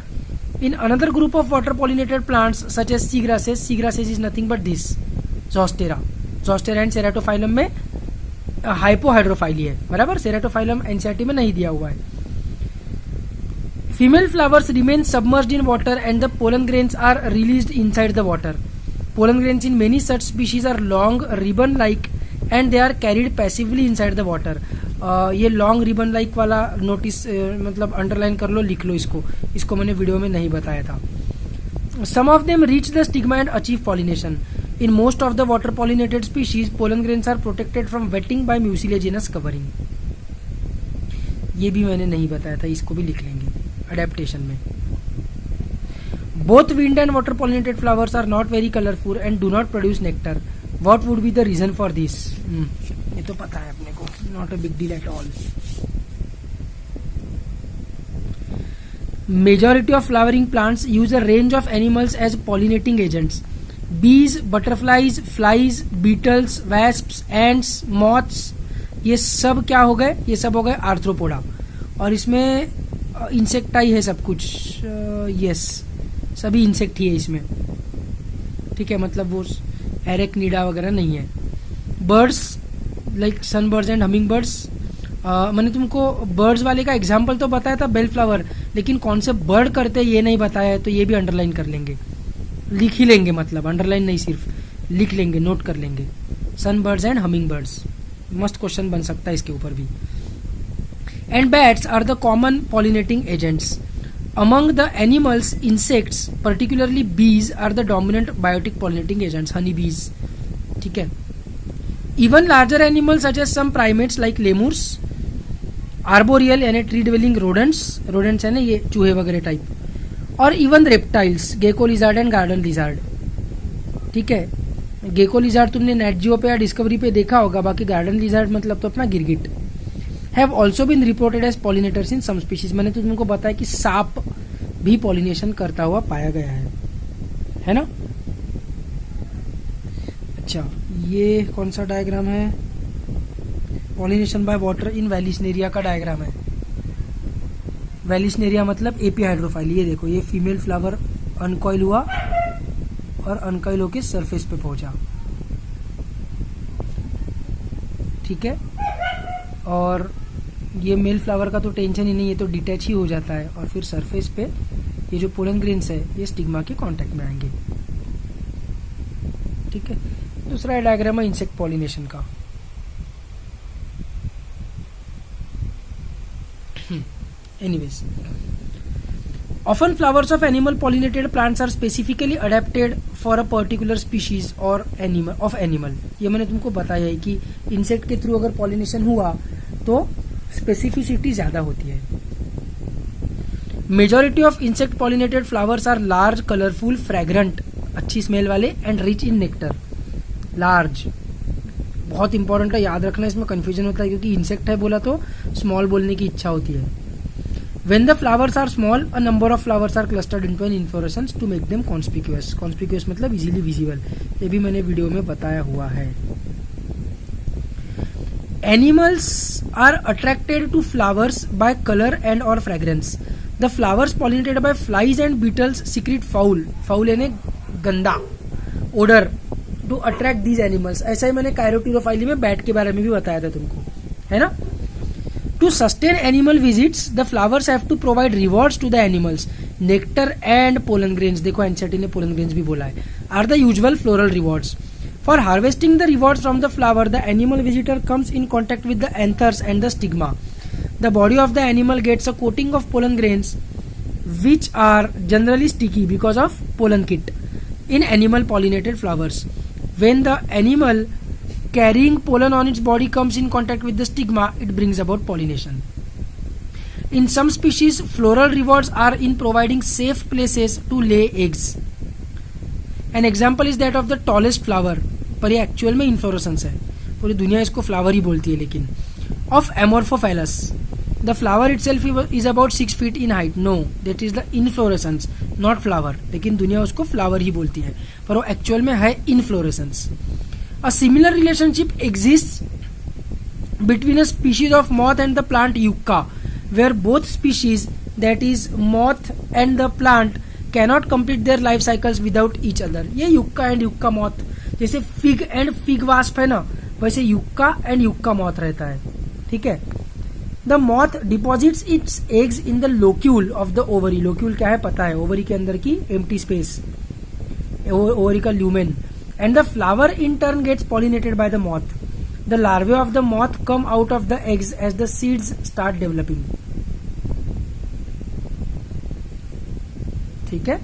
In another group of water pollinated plants such as sea grasses is nothing but this Zostera. Zostera and Ceratophyllum में hypohydrophily है, बराबर। सेराटोफाइलम NCERT में नहीं दिया हुआ है। Female flowers remain submerged in water and the pollen grains are released inside the water। Pollen grains in many such species are long, ribbon-like and they are carried passively inside the water। ये long ribbon like वाला notice मतलब underline कर लो, लिख लो इसको मैंने video में नहीं बताया था। Some of them reach the stigma and achieve pollination। In most of the water pollinated species pollen grains are protected from wetting by mucilaginous covering. ये भी मैंने नहीं बताया था, इसको भी लिख लेंगे अडेप्टेशन में। Both wind and water pollinated flowers are not very colourful and do not produce nectar. What would be the reason for this? ये तो पता है अपने को, not a big deal at all. Majority of flowering plants use a range of animals as pollinating agents. Bees, butterflies, flies, beetles, wasps, ants, moths, ये सब क्या हो गए? ये सब हो गए आर्थ्रोपोडा। और इसमें इंसेक्टाई है सब कुछ। यस, सभी इंसेक्ट ही है इसमें, ठीक है, मतलब वो एरेक्निडा वगैरह नहीं है। Birds like sunbirds and humming birds. मैंने तुमको बर्ड्स वाले का एग्जाम्पल तो बताया था, बेल फ्लावर, लेकिन कौन से बर्ड करते ये नहीं बताया है, तो ये भी अंडरलाइन कर लेंगे, लिख ही लेंगे, मतलब अंडरलाइन नहीं, सिर्फ लिख लेंगे, नोट कर लेंगे। Sunbirds and hummingbirds, मस्त क्वेश्चन बन सकता है इसके ऊपर भी। And bats are the common pollinating agents. Among the animals, insects particularly bees are the dominant biotic pollinating agents, honey bees, ठीक है। Even larger animals such as some primates like lemurs, arboreal यानी tree dwelling rodents है ना, ये चूहे वगैरह type, और even reptiles, gecko lizard and garden lizard, ठीक है। गेको लिजार्ड तुमने नेट जियो पे या डिस्कवरी पे देखा होगा, बाकी गार्डन लिजार्ड मतलब तो अपना गिरगिट। Have also been reported as pollinators in some species. मैंने तो तुमको बताया कि सांप भी पॉलिनेशन करता हुआ पाया गया है ना। अच्छा, ये कौन सा डायग्राम है? Pollination by water in Vallisneria का डायग्राम है। वैलिसनेरिया मतलब एपी हाइड्रोफाइल। ये देखो, ये फीमेल फ्लावर अनकॉइल हुआ और अनकॉइल होके सरफेस पे पहुंचा, ठीक है। और ये मेल फ्लावर का तो टेंशन ही नहीं, ये तो डिटैच ही हो जाता है और फिर सरफेस पे ये जो पोलन ग्रेन्स है ये स्टिग्मा के कांटेक्ट में आएंगे, ठीक है। दूसरा डायग्राम है इंसेक्ट पॉलिनेशन का। Anyways, often flowers of animal pollinated plants are specifically adapted for a particular species or animal. ये मैंने तुमको बताया है कि इंसेक्ट के थ्रू अगर पॉलिनेशन हुआ तो स्पेसिफिसिटी ज्यादा होती है। Majority of insect pollinated flowers are large, colourful, fragrant, अच्छी स्मेल वाले, and rich in nectar. Large बहुत इंपॉर्टेंट है, याद रखना, इसमें कंफ्यूजन होता है क्योंकि इंसेक्ट है बोला तो स्मॉल बोलने की इच्छा होती है। When the flowers are small, a number of flowers are clustered into an inflorescence to make them conspicuous. Conspicuous मतलब easily visible, ये भी मैंने वीडियो में बताया हुआ है। Animals are attracted to flowers by color and or fragrance. The flowers pollinated by flies and beetles secrete foul यानी गंदा odor to attract these animals. ऐसा ही मैंने कायरोटिरोफाइली में बैट के बारे में भी बताया था तुमको, है ना। To sustain animal visits, the flowers have to provide rewards to the animals. Nectar and pollen grains, देखो एनसीईआरटी ने pollen grains भी बोला है, are the usual floral rewards. For harvesting the rewards from the flower, the animal visitor comes in contact with the anthers and the stigma. The body of the animal gets a coating of pollen grains, which are generally sticky because of pollen kit in animal pollinated flowers. When the animal carrying pollen on its body comes in contact with the stigma, it brings about pollination. In some species, floral rewards are in providing safe places to lay eggs. An example is that of the tallest flower, पर ये actual में inflorescence है, पूरी दुनिया इसको flower ही बोलती है, लेकिन of Amorphophallus. The flower itself is about 6 feet in height. No, that is the inflorescence, not flower. लेकिन दुनिया उसको फ्लावर ही बोलती है, पर वो एक्चुअल में है inflorescence. A similar relationship exists between a species of moth and the plant yucca, where both species, that is moth and the plant, cannot complete their life cycles without each other. ये yucca and yucca moth, जैसे fig and fig wasp है ना, वैसे yucca and yucca moth रहता है, ठीक है। The moth deposits its eggs in the locule of the ovary. Locule क्या है पता है, ovary के अंदर की empty space, ovary का lumen. And the flower in turn gets pollinated by the moth. The larvae of the moth come out of the eggs as the seeds start developing. ठीक है।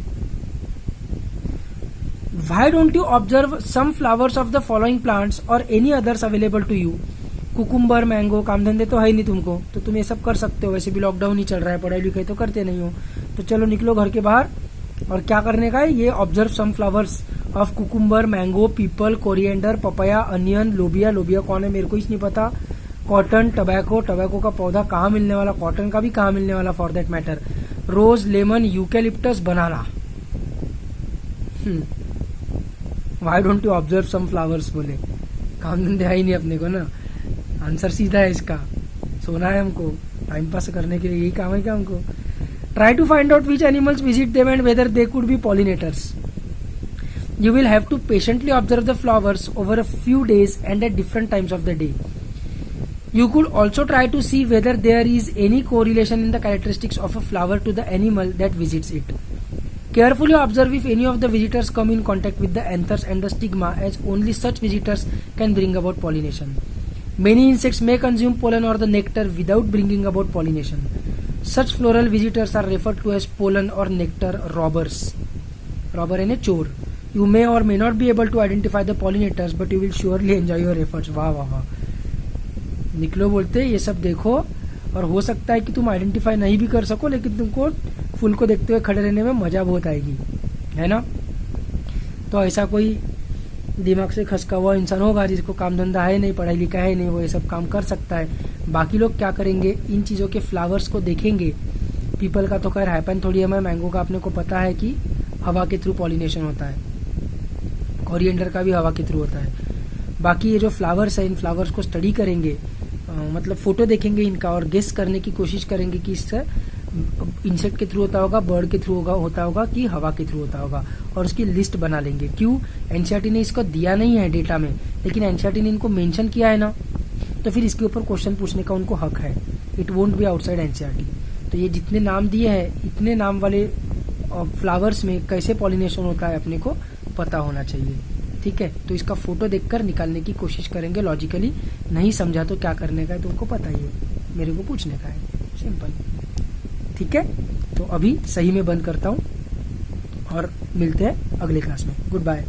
Why don't you observe some flowers of the following plants or any others available to you? Cucumber, mango, काम धंधे तो है ही नहीं तुमको, तो तुम ये सब कर सकते हो। वैसे भी लॉकडाउन ही चल रहा है, पढ़ाई लिखाई तो करते नहीं हो, तो चलो निकलो घर के बाहर। और क्या करने का है, ये observe some flowers of cucumber, mango, peepal, coriander, papaya, onion, lobia, लोबिया कौन है मेरे को ही नहीं पता, कॉटन, टबैको, टबैको का पौधा कहाँ मिलने वाला, कॉटन का भी कहाँ मिलने वाला for that matter, rose, lemon, eucalyptus, banana. Why don't you observe some flowers बोले, काम धंधे है ही नहीं अपने को ना। आंसर सीधा है इसका, सोना है हमको, टाइम पास करने के लिए यही काम है क्या हमको। Try to find out which animals visit them and whether they could be pollinators. You will have to patiently observe the flowers over a few days and at different times of the day. You could also try to see whether there is any correlation in the characteristics of a flower to the animal that visits it. Carefully observe if any of the visitors come in contact with the anthers and the stigma, as only such visitors can bring about pollination. Many insects may consume pollen or the nectar without bringing about pollination. Such floral visitors are referred to as pollen or nectar robbers. Robber यानी चोर. You may or may not be able to identify the pollinators, but you will surely enjoy your efforts. वाह वाह वाह, निकलो बोलते ये सब देखो, और हो सकता है कि तुम आइडेंटिफाई नहीं भी कर सको, लेकिन तुमको फूल को देखते हुए खड़े रहने में मजा बहुत आएगी, है ना। तो ऐसा कोई दिमाग से खसका हुआ इंसान होगा जिसको काम धंधा है नहीं, पढ़ाई लिखा है नहीं, वो ये सब काम कर सकता है। बाकी लोग क्या करेंगे, इन चीज़ों के फ्लावर्स को देखेंगे। पीपल का तो खैर हैपन थोड़ी है, मैंगो का अपने को पता है कि हवा के थ्रू पॉलिनेशन होता है, कोरिएंडर का भी हवा के थ्रू होता है। बाकी ये जो फ्लावर्स है, इन फ्लावर्स को स्टडी करेंगे, मतलब फोटो देखेंगे इनका और गेस करने की कोशिश करेंगे कि इससे इंसेक्ट के थ्रू होता होगा, बर्ड के थ्रू होता होगा कि हवा के थ्रू होता होगा, और उसकी लिस्ट बना लेंगे। क्यों, एनसीईआरटी ने इसको दिया नहीं है डेटा में, लेकिन एनसीईआरटी ने इनको मेंशन किया है ना, तो फिर इसके ऊपर क्वेश्चन पूछने का उनको हक है। It won't be outside NCERT. तो ये जितने नाम दिए हैं, इतने नाम वाले फ्लावर्स में कैसे पॉलिनेशन होता है अपने को पता होना चाहिए, ठीक है। तो इसका फोटो देखकर निकालने की कोशिश करेंगे लॉजिकली। नहीं समझा तो क्या करने का है तुमको पता ही है, मेरे को पूछने का है, सिंपल, ठीक है। तो अभी सही में बंद करता हूँ और मिलते हैं अगले क्लास में। Good bye.